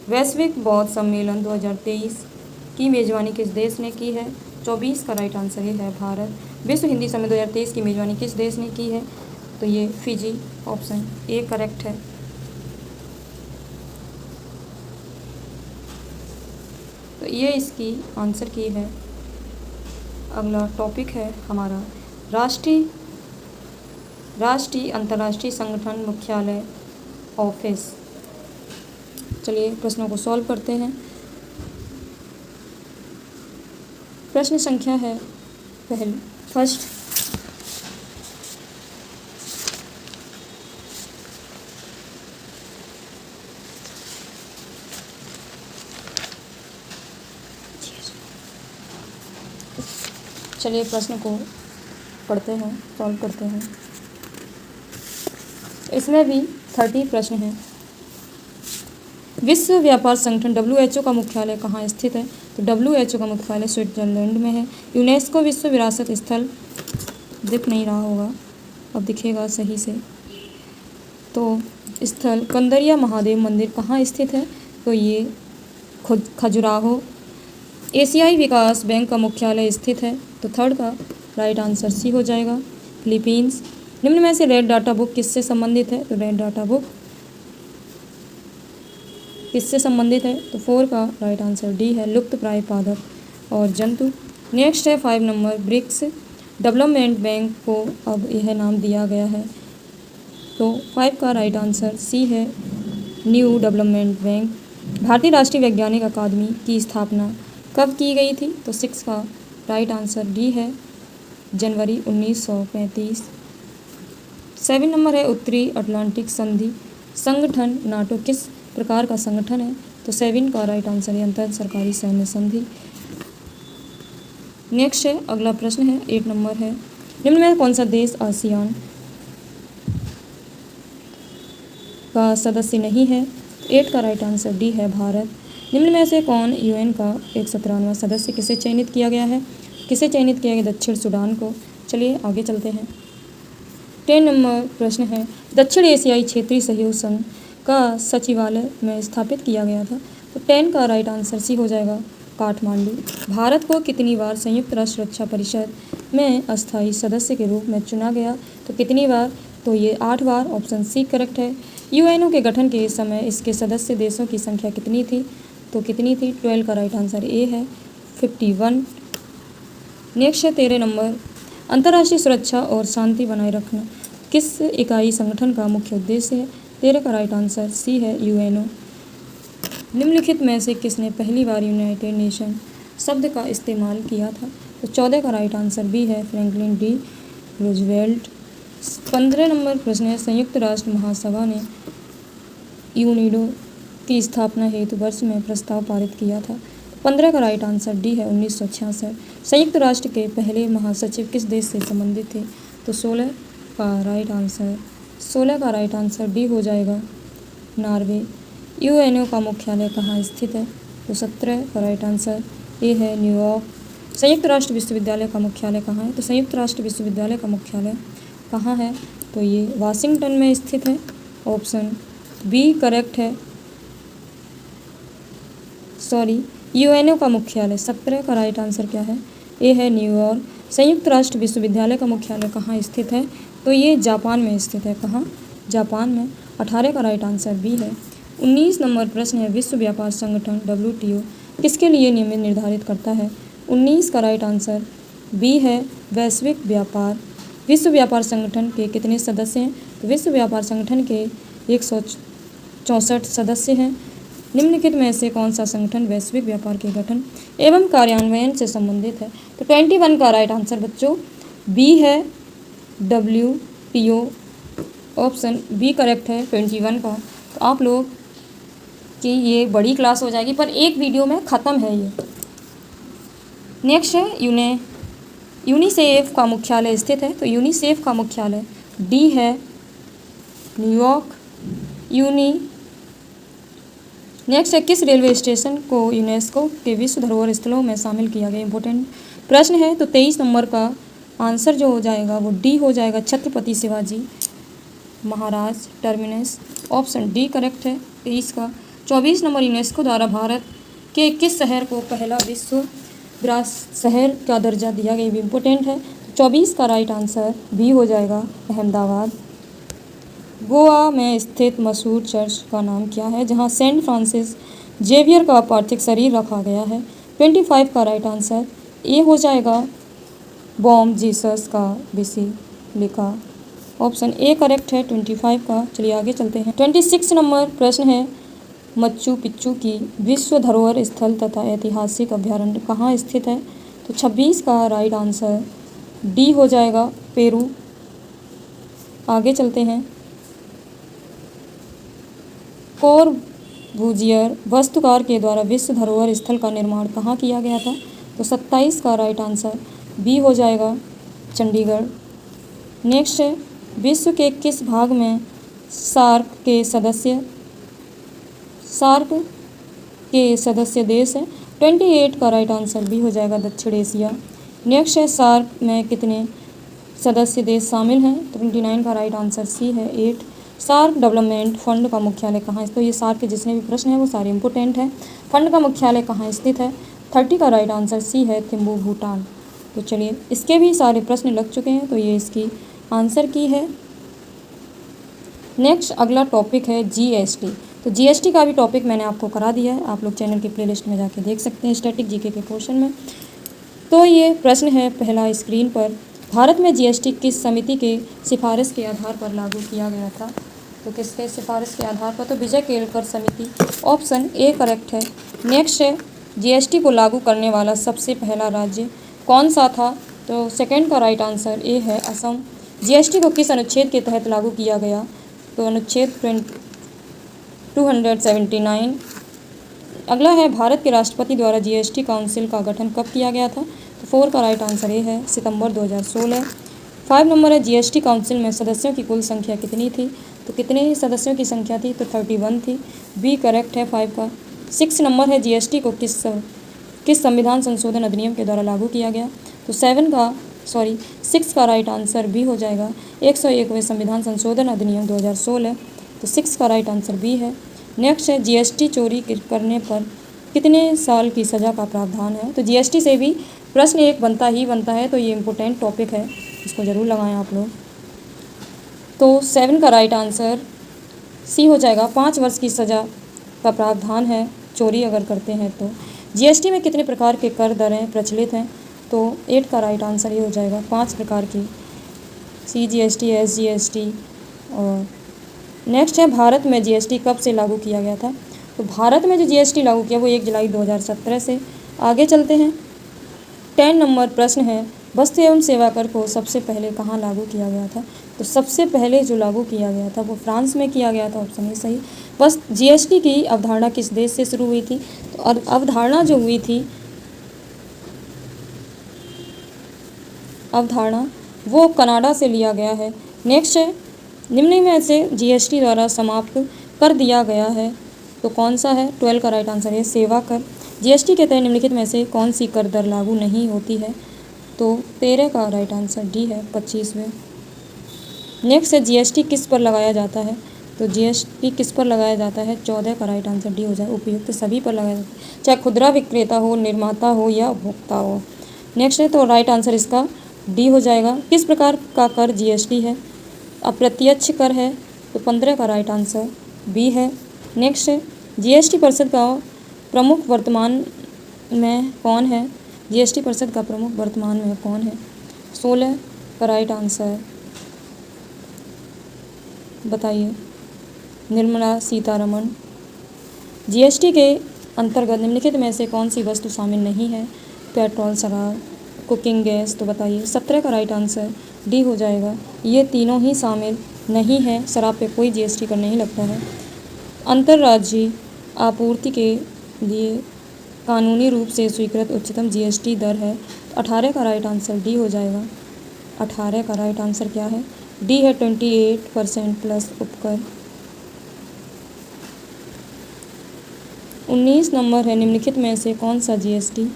वैश्विक बौद्ध सम्मेलन 2023 की मेजबानी किस देश ने की है? 24 का राइट आंसर ये है, भारत। विश्व हिंदी सम्मेलन 2023 की मेजबानी किस देश ने की है? तो ये फिजी। ऑप्शन ए करेक्ट है। तो ये इसकी आंसर की है। अगला टॉपिक है हमारा राष्ट्रीय अंतर्राष्ट्रीय संगठन मुख्यालय ऑफिस। चलिए प्रश्नों को सॉल्व करते हैं। प्रश्न संख्या है फर्स्ट, चलिए प्रश्न को पढ़ते हैं, सॉल्व करते हैं। इसमें भी 30 प्रश्न हैं। विश्व व्यापार संगठन WHO का मुख्यालय कहाँ स्थित है? तो WHO का मुख्यालय स्विट्जरलैंड में है। यूनेस्को विश्व विरासत स्थल, दिख नहीं रहा होगा, अब दिखेगा सही से। तो स्थल कंदरिया महादेव मंदिर कहाँ स्थित है? तो ये खजुराहो। एशियाई विकास बैंक का मुख्यालय स्थित है, तो तो थर्ड का राइट आंसर सी हो जाएगा, फिलीपींस। निम्न में से रेड डाटा बुक किससे संबंधित है? तो रेड डाटा बुक किससे संबंधित है? तो 4 का राइट आंसर डी है, लुप्तप्राय पादप और जंतु। नेक्स्ट है 5 नंबर, ब्रिक्स डेवलपमेंट बैंक को अब यह नाम दिया गया है, तो 5 का राइट आंसर सी है, न्यू डेवलपमेंट बैंक। भारतीय राष्ट्रीय वैज्ञानिक अकादमी की स्थापना कब की गई थी? तो 6 का राइट आंसर डी है, जनवरी 1935। 7 नंबर है, उत्तरी अटलांटिक संधि संगठन नाटो किस प्रकार का संगठन है? तो 7 का राइट आंसर है, अंतर सरकारी सैन्य संधि। नेक्स्ट है, अगला प्रश्न है 8 नंबर है, निम्न में कौन सा देश आसियान का सदस्य नहीं है? 8 का राइट आंसर डी है, भारत। निम्न में से कौन यूएन का 117वां सदस्य किसे चयनित किया गया है? किसे चयनित किया गया? दक्षिण सूडान को। चलिए आगे चलते हैं। 10 नंबर प्रश्न है, दक्षिण एशियाई क्षेत्रीय सहयोग संघ का सचिवालय में स्थापित किया गया था, तो 10 का राइट आंसर सी हो जाएगा, काठमांडू। भारत को कितनी बार संयुक्त राष्ट्र सुरक्षा परिषद में अस्थायी सदस्य के रूप में चुना गया? तो कितनी बार? तो ये 8 बार, ऑप्शन सी करेक्ट है। यूएनओ के गठन के समय इसके सदस्य देशों की संख्या कितनी थी? तो कितनी थी? 12 का राइट आंसर ए है, 51। नेक्स्ट है 13 नंबर, अंतर्राष्ट्रीय सुरक्षा और शांति बनाए रखना किस इकाई संगठन का मुख्य उद्देश्य है? 13 का राइट आंसर सी है, यूएनओ। निम्नलिखित में से किसने पहली बार यूनाइटेड नेशन शब्द का इस्तेमाल किया था? तो 14 का राइट आंसर बी है, फ्रैंकलिन डी रूजवेल्ट। 15 नंबर प्रश्न है, संयुक्त राष्ट्र महासभा ने यूनिडो की स्थापना हेतु वर्ष में प्रस्ताव पारित किया था। 15 का राइट आंसर डी है, 1966। संयुक्त राष्ट्र के पहले महासचिव किस देश से संबंधित थे? तो 16 का राइट आंसर डी हो जाएगा, नॉर्वे। यूएनओ का मुख्यालय कहाँ स्थित है? तो 17 का राइट आंसर ए है, न्यूयॉर्क। संयुक्त राष्ट्र विश्वविद्यालय का मुख्यालय कहाँ है? तो संयुक्त राष्ट्र विश्वविद्यालय का मुख्यालय कहाँ है? तो ये वाशिंगटन में स्थित है, ऑप्शन बी करेक्ट है। यूएनओ का मुख्यालय 17 का राइट आंसर क्या है? ए है, न्यूयॉर्क। संयुक्त राष्ट्र विश्वविद्यालय का मुख्यालय कहाँ स्थित है? तो ये जापान में स्थित है। कहाँ? जापान में। 18 का राइट आंसर बी है। 19 नंबर प्रश्न है, विश्व व्यापार संगठन WTO किसके लिए नियमित निर्धारित करता है? 19 का राइट आंसर बी है, वैश्विक व्यापार। विश्व व्यापार संगठन के कितने सदस्य हैं? तो विश्व व्यापार संगठन के 164 सदस्य हैं। निम्नलिखित में से कौन सा संगठन वैश्विक व्यापार के गठन एवं कार्यान्वयन से संबंधित है? तो 21 का राइट आंसर बच्चों बी है, WTO। ऑप्शन बी करेक्ट है 21 का। तो आप लोग की ये बड़ी क्लास हो जाएगी, पर एक वीडियो में ख़त्म है ये। नेक्स्ट है, यूनिसेफ का मुख्यालय स्थित है, तो यूनिसेफ का मुख्यालय डी है, न्यूयॉर्क। नेक्स्ट है, किस रेलवे स्टेशन को यूनेस्को के विश्व धरोहर स्थलों में शामिल किया गया? इंपॉर्टेंट प्रश्न है। तो 23 नंबर का आंसर जो हो जाएगा वो डी हो जाएगा, Chhatrapati Shivaji Maharaj terminus. Option D correct है 23 का। 24 नंबर, यूनेस्को द्वारा भारत के किस शहर को पहला विश्व विरासत शहर का दर्जा दिया गया? इंपॉर्टेंट है। 24 का राइट आंसर बी हो जाएगा, अहमदाबाद। गोवा में स्थित मशहूर चर्च का नाम क्या है जहां सेंट फ्रांसिस जेवियर का पार्थिव शरीर रखा गया है? 25 का राइट आंसर ए हो जाएगा, बॉम जीसस का बेसिलिका। ऑप्शन ए करेक्ट है 25 का। चलिए आगे चलते हैं। 26 नंबर प्रश्न है, मच्चू पिच्चू की विश्व धरोहर स्थल तथा ऐतिहासिक अभ्यारण्य कहाँ स्थित है? तो 26 का राइट आंसर डी हो जाएगा, पेरू। आगे चलते हैं। कोर्बुजियर वास्तुकार के द्वारा विश्व धरोहर स्थल का निर्माण कहाँ किया गया था? तो 27 का राइट आंसर बी हो जाएगा, चंडीगढ़। नेक्स्ट है, विश्व के किस भाग में सार्क के सदस्य देश हैं? 28 का राइट आंसर बी हो जाएगा, दक्षिण एशिया। नेक्स्ट है, सार्क में कितने सदस्य देश शामिल हैं? तो 29 का राइट आंसर सी है, 8। सार्क डेवलपमेंट फंड का मुख्यालय कहाँ है? तो ये सार्क के जितने भी प्रश्न हैं वो सारे इंपॉर्टेंट हैं। फंड का मुख्यालय कहाँ स्थित है? 30 का राइट आंसर सी है, थिम्पू, भूटान। तो चलिए इसके भी सारे प्रश्न लग चुके हैं, तो ये इसकी आंसर की है। नेक्स्ट अगला टॉपिक है जीएसटी। तो जीएसटी का भी टॉपिक मैंने आपको करा दिया है, आप लोग चैनल की प्लेलिस्ट में जाके देख सकते हैं स्टैटिक जीके के पोर्शन में। तो ये प्रश्न है पहला स्क्रीन पर, भारत में जीएसटी किस समिति के सिफारिश के आधार पर लागू किया गया था? तो किसके सिफारिश के आधार पर? तो विजय केलकर समिति, ऑप्शन ए करेक्ट है। नेक्स्ट है जीएसटी को लागू करने वाला सबसे पहला राज्य कौन सा था? तो सेकंड का राइट आंसर ए है असम। जीएसटी को किस अनुच्छेद के तहत लागू किया गया? तो अनुच्छेद 279। अगला है भारत के राष्ट्रपति द्वारा जीएसटी काउंसिल का गठन कब किया गया था? तो 4 का राइट आंसर ए है सितंबर 2016। 5 नंबर है जीएसटी काउंसिल में सदस्यों की कुल संख्या कितनी थी? तो कितने सदस्यों की संख्या थी? तो 31 थी, बी करेक्ट है 5 का। 6 नंबर है जीएसटी को किस संविधान संशोधन अधिनियम के द्वारा लागू किया गया? तो 6 का राइट आंसर बी हो जाएगा 101वें संविधान संशोधन अधिनियम 2016। तो 6 का राइट आंसर बी है। नेक्स्ट है जीएसटी चोरी करने पर कितने साल की सज़ा का प्रावधान है? तो जीएसटी से भी प्रश्न एक बनता है, तो ये इम्पोर्टेंट टॉपिक है, इसको ज़रूर लगाएं आप लोग। तो 7 का राइट आंसर सी हो जाएगा, 5 वर्ष की सज़ा का प्रावधान है चोरी अगर करते हैं तो। जीएसटी में कितने प्रकार के कर दरें प्रचलित हैं? तो 8 का राइट आंसर ये हो जाएगा 5 प्रकार की, सीजीएसटी, एसजीएसटी। और नेक्स्ट है भारत में जीएसटी कब से लागू किया गया था? तो भारत में जो जीएसटी लागू किया वो 1 जुलाई 2017 से। आगे चलते हैं। 10 नंबर प्रश्न है वस्तु एवं सेवा कर को सबसे पहले कहाँ लागू किया गया था? तो सबसे पहले जो लागू किया गया था वो फ्रांस में किया गया था, ऑप्शन ए सही। बस जीएसटी की अवधारणा किस देश से शुरू हुई थी? तो अवधारणा जो हुई थी, अवधारणा वो कनाडा से लिया गया है। नेक्स्ट है निम्न में से जीएसटी द्वारा समाप्त कर दिया गया है तो कौन सा है? 12 का राइट आंसर है सेवा कर। जीएसटी के तहत निम्नलिखित में से कौन सी कर दर लागू नहीं होती है? तो 13 का राइट आंसर डी है 25वें। नेक्स्ट है जीएसटी किस पर लगाया जाता है? तो जीएसटी किस पर लगाया जाता है? 14 का राइट आंसर डी हो जाए उपयुक्त सभी पर लगाया जाता है, चाहे खुदरा विक्रेता हो, निर्माता हो या उपभोक्ता हो। नेक्स्ट है तो राइट आंसर इसका डी हो जाएगा। किस प्रकार का कर जीएसटी है? अप्रत्यक्ष कर है, तो 15 का राइट आंसर बी है। नेक्स्ट है जीएसटी परिषद का प्रमुख वर्तमान में कौन है? जीएसटी परिषद का प्रमुख वर्तमान में कौन है? 16 का राइट आंसर बताइए, निर्मला सीतारमण। जीएसटी के अंतर्गत निम्नलिखित में से कौन सी वस्तु शामिल नहीं है? पेट्रोल, शराब, कुकिंग गैस। तो बताइए 17 का राइट आंसर डी हो जाएगा, ये तीनों ही शामिल नहीं है, शराब पे कोई जीएसटी कर नहीं लगता है। अंतर्राज्यीय आपूर्ति के लिए कानूनी रूप से स्वीकृत उच्चतम जीएसटी दर है, 18 का राइट आंसर डी हो जाएगा। 18 का राइट आंसर क्या है? डी है 28% प्लस उपकर। 19 नंबर है निम्नलिखित में से कौन सा जीएसटी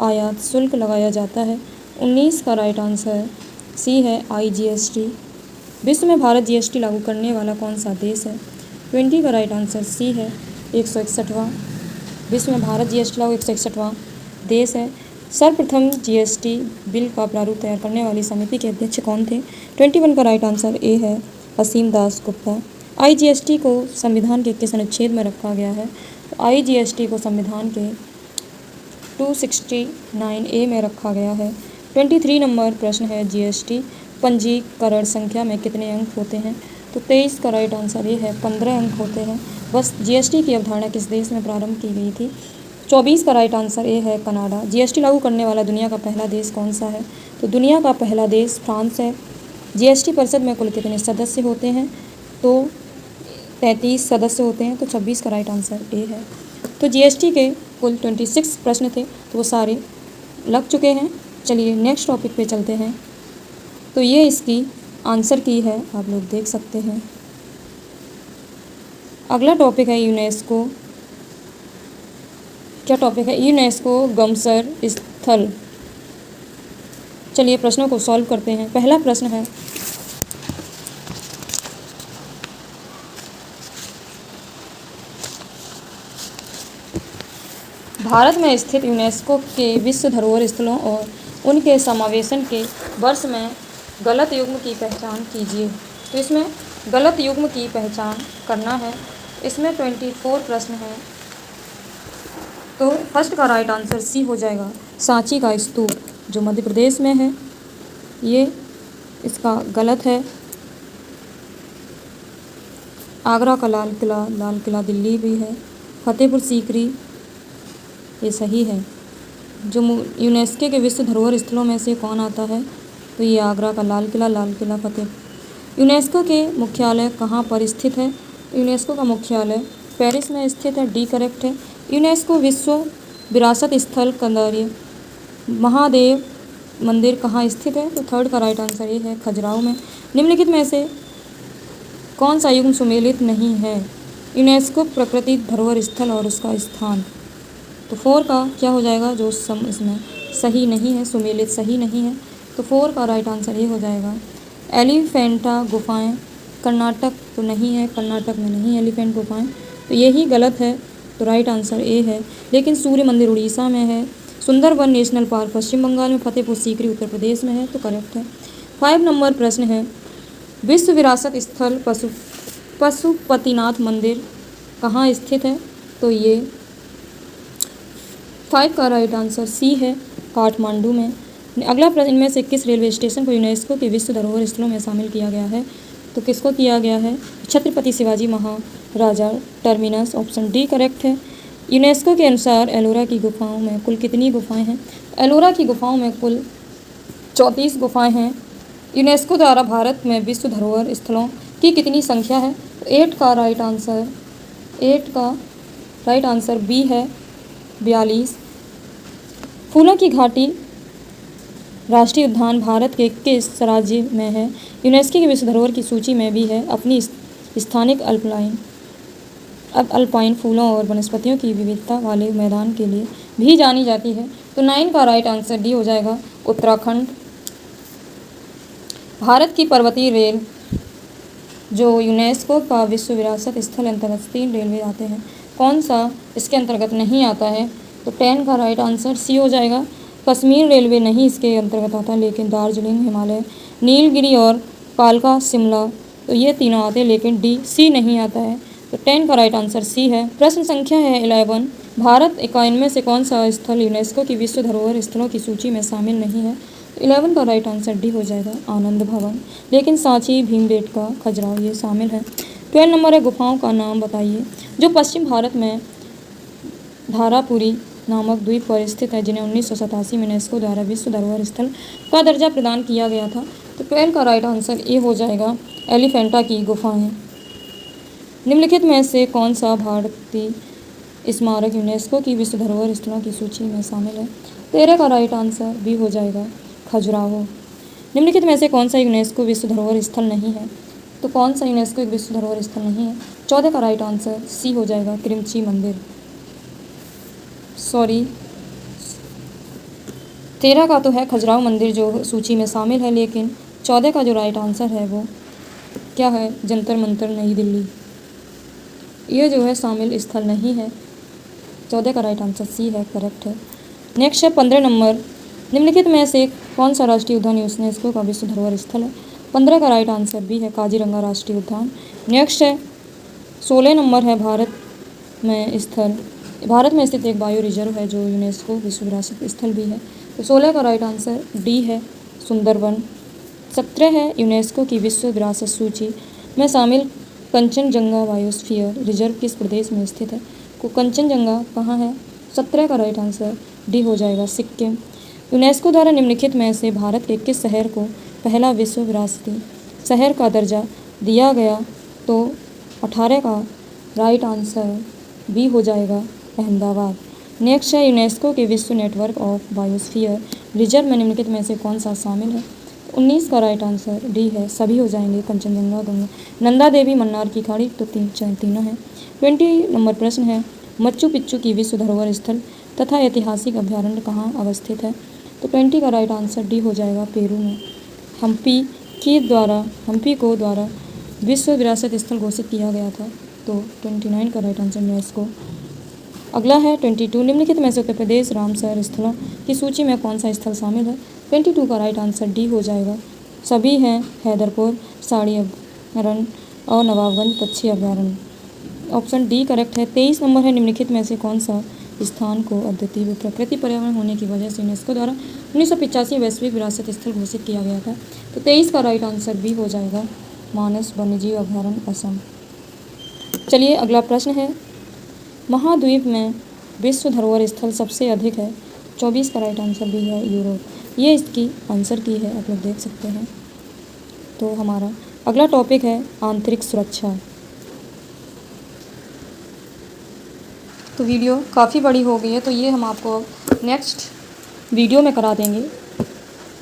आयात शुल्क लगाया जाता है? 19 का राइट आंसर सी है आईजीएसटी। विश्व में भारत जीएसटी लागू करने वाला कौन सा देश है? 20 का राइट आंसर सी है 161वां। विश्व में भारत जीएसटी लागू 161वां देश है। सर्वप्रथम जीएसटी बिल का प्रारूप तैयार करने वाली समिति के अध्यक्ष कौन थे? 21 का राइट आंसर ए है असीम दास गुप्ता। आईजीएसटी को संविधान के किस अनुच्छेद में रखा गया है? तो आईजीएसटी को संविधान के 269A में रखा गया है। 23 नंबर प्रश्न है जीएसटी पंजीकरण संख्या में कितने अंक होते हैं? तो 23 का राइट आंसर ये है 15 अंक होते हैं। बस जीएसटी की अवधारणा किस देश में प्रारंभ की गई थी? 24 का राइट आंसर ए है कनाडा। जीएसटी लागू करने वाला दुनिया का पहला देश कौन सा है? तो दुनिया का पहला देश फ्रांस है। जीएसटी परिषद में कुल कितने सदस्य होते हैं? तो 33 सदस्य होते हैं, तो 26 का राइट आंसर ए है। तो जीएसटी के कुल 26 प्रश्न थे, तो वो सारे लग चुके हैं। चलिए नेक्स्ट टॉपिक पे चलते हैं। तो ये इसकी आंसर की है, आप लोग देख सकते हैं। अगला टॉपिक है यूनेस्को। क्या टॉपिक है? यूनेस्को गमसर स्थल। चलिए प्रश्नों को सॉल्व करते हैं। पहला प्रश्न है भारत में स्थित यूनेस्को के विश्व धरोहर स्थलों और उनके समावेशन के वर्ष में गलत युग्म की पहचान कीजिए। तो इसमें गलत युग्म की पहचान करना है। इसमें 24 प्रश्न हैं। तो फर्स्ट का राइट आंसर सी हो जाएगा। सांची का स्तूप जो मध्य प्रदेश में है, ये इसका गलत है। आगरा का लाल किला दिल्ली भी है। फतेहपुर सीकरी ये सही है। जो यूनेस्को के विश्व धरोहर स्थलों में से कौन आता है, तो ये आगरा का लाल किला फतेहपुर। यूनेस्को के मुख्यालय कहाँ पर स्थित है, यूनेस्को का मुख्यालय पेरिस में स्थित है, डी करेक्ट है। यूनेस्को विश्व विरासत स्थल कंदारिया महादेव मंदिर कहाँ स्थित है, तो थर्ड का राइट आंसर ये है, खजुराहो में। निम्नलिखित में से कौन सा युग्म सुमेलित नहीं है, यूनेस्को प्रकृति धरोहर स्थल और उसका स्थान। तो 4 का क्या हो जाएगा, जो इसमें सही नहीं है, सुमेलित सही नहीं है। तो 4 का राइट आंसर ये हो जाएगा। एलिफेंटा गुफाएं कर्नाटक तो नहीं है, कर्नाटक में नहीं एलिफेंट गुफाएं, तो यही गलत है। तो राइट आंसर ए है। लेकिन सूर्य मंदिर उड़ीसा में है। सुंदरबन नेशनल पार्क पश्चिम बंगाल में, फतेहपुर सीकरी उत्तर प्रदेश में है, तो करेक्ट है। 5 नंबर प्रश्न है, विश्व विरासत स्थल पशुपतिनाथ मंदिर कहाँ स्थित है, तो ये 5 का राइट आंसर सी है, काठमांडू में। अगला प्रश्न, इनमें से किस रेलवे स्टेशन को यूनेस्को के विश्व धरोहर स्थलों में शामिल किया गया है, तो किसको किया गया है, छत्रपति शिवाजी महाराजा टर्मिनस, ऑप्शन डी करेक्ट है। यूनेस्को के अनुसार एलोरा की गुफाओं में कुल कितनी गुफाएं हैं, एलोरा की गुफाओं में कुल 34 गुफाएं हैं। यूनेस्को द्वारा भारत में विश्व धरोहर स्थलों की कितनी संख्या है, तो 8 का राइट आंसर बी है, 42। फूलों की घाटी राष्ट्रीय उद्यान भारत के किस राज्य में है, यूनेस्को की विश्व धरोहर की सूची में भी है। अपनी स्थानिक अल्पाइन फूलों और वनस्पतियों की विविधता वाले मैदान के लिए भी जानी जाती है। तो 9 का राइट आंसर डी हो जाएगा, उत्तराखंड। भारत की पर्वतीय रेल जो यूनेस्को का विश्व विरासत स्थल अंतर्गत 3 रेलवे आते हैं, कौन सा इसके अंतर्गत नहीं आता है, तो 10 का राइट आंसर सी हो जाएगा। कश्मीर रेलवे नहीं इसके अंतर्गत आता, लेकिन दार्जिलिंग हिमालय, नीलगिरी और कालका शिमला, तो ये तीनों आते हैं, लेकिन डी सी नहीं आता है। तो 10 का राइट आंसर सी है। प्रश्न संख्या है 11, भारत इनमें से कौन सा स्थल यूनेस्को की विश्व धरोहर स्थलों की सूची में शामिल नहीं है, तो 11 का राइट आंसर डी हो जाएगा, आनंद भवन। लेकिन सांची, भीमबेटका, खजुराहो ये शामिल है। 12 नंबर है, गुफाओं का नाम बताइए जो पश्चिम भारत में धारापुरी नामक द्वीप पर स्थित है, जिन्हें 1987 में यूनेस्को द्वारा विश्व धरोहर स्थल का दर्जा प्रदान किया गया था। तो 12 का राइट आंसर ए हो जाएगा, एलिफेंटा की गुफाएं। निम्नलिखित में से कौन सा भारतीय स्मारक यूनेस्को की विश्व धरोहर स्थलों की सूची में शामिल है, 13 का राइट आंसर बी हो जाएगा, खजुराहो। निम्नलिखित में से कौन सा यूनेस्को विश्व धरोहर स्थल नहीं है, तो कौन सा यूनेस्को एक विश्व धरोहर स्थल नहीं है, 14 का राइट आंसर सी हो जाएगा, क्रिमची मंदिर। 13 का तो है खजुराहो मंदिर जो सूची में शामिल है, लेकिन 14 का जो राइट आंसर है वो क्या है, जंतर मंतर नई दिल्ली, ये जो है शामिल स्थल नहीं है। 14 का राइट आंसर सी है, करेक्ट है। नेक्स्ट है 15 नंबर, निम्नलिखित में से कौन सा राष्ट्रीय उद्यान यूनेस्को का विश्व धरोहर स्थल है, 15 का राइट आंसर बी है, काजीरंगा राष्ट्रीय उद्यान। नेक्स्ट है 16 नंबर है, भारत में स्थित एक बायो रिजर्व है जो यूनेस्को विश्व विरासत स्थल भी है, तो 16 का राइट आंसर डी है, सुंदरबन। 17 है, यूनेस्को की विश्व विरासत सूची में शामिल कंचनजंगा बायोस्फीयर रिजर्व किस प्रदेश में स्थित है, को कंचनजंगा कहाँ है, 17 का राइट आंसर डी हो जाएगा, सिक्किम। यूनेस्को द्वारा निम्नलिखित में से भारत के किस शहर को पहला विश्व विरासती शहर का दर्जा दिया गया, तो 18 का राइट आंसर बी हो जाएगा, अहमदाबाद। नेक्स्ट है, यूनेस्को के विश्व नेटवर्क ऑफ बायोस्फीयर रिजर्व में निम्नलिखित में से कौन सा शामिल है, 19 का राइट आंसर डी है, सभी हो जाएंगे, कंचनजंगा, गंगा, नंदा देवी, मन्नार की खाड़ी, तो तीनों हैं। 20 नंबर प्रश्न है, मच्चू पिच्चू की विश्व धरोहर स्थल तथा ऐतिहासिक अभ्यारण्य कहाँ अवस्थित है, तो 20 का राइट आंसर डी हो जाएगा, पेरू में। हम्पी को द्वारा विश्व विरासत स्थल घोषित किया गया था, तो 29 का राइट आंसर यूनेस्को। अगला है 22, निम्नलिखित में से उत्तर प्रदेश रामसर स्थलों की सूची में कौन सा स्थल शामिल है, 22 का राइट आंसर डी हो जाएगा। सभी हैं हैदरपुर साड़ी अभयारण्य और नवाबगंज पक्षी अभयारण्य। ऑप्शन डी करेक्ट है। 23 नंबर है, निम्नलिखित में से कौन सा स्थान को अद्वितीय प्रकृति पर्यावरण होने की वजह से यूनेस्को द्वारा 1985 वैश्विक विरासत स्थल घोषित किया गया था? तो 23 का राइट आंसर बी हो जाएगा, मानस वन्यजीव अभयारण्य असम। चलिए अगला प्रश्न है, महाद्वीप में विश्व धरोहर स्थल सबसे अधिक है? 24 का राइट आंसर भी है यूरोप। ये इसकी आंसर की है, आप लोग देख सकते हैं। तो हमारा अगला टॉपिक है आंतरिक सुरक्षा। तो वीडियो काफ़ी बड़ी हो गई है, तो ये हम आपको नेक्स्ट वीडियो में करा देंगे,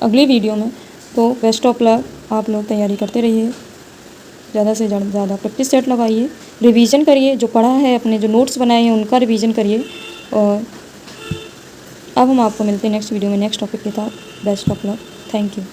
अगली वीडियो में। तो बेस्ट ऑफ लक, आप लोग तैयारी करते रहिए, ज़्यादा से ज़्यादा प्रैक्टिस सेट लगाइए, रिवीजन करिए, जो पढ़ा है अपने जो नोट्स बनाए हैं उनका रिवीजन करिए। और अब हम आपको मिलते हैं नेक्स्ट वीडियो में नेक्स्ट टॉपिक के साथ। Best of luck, thank you.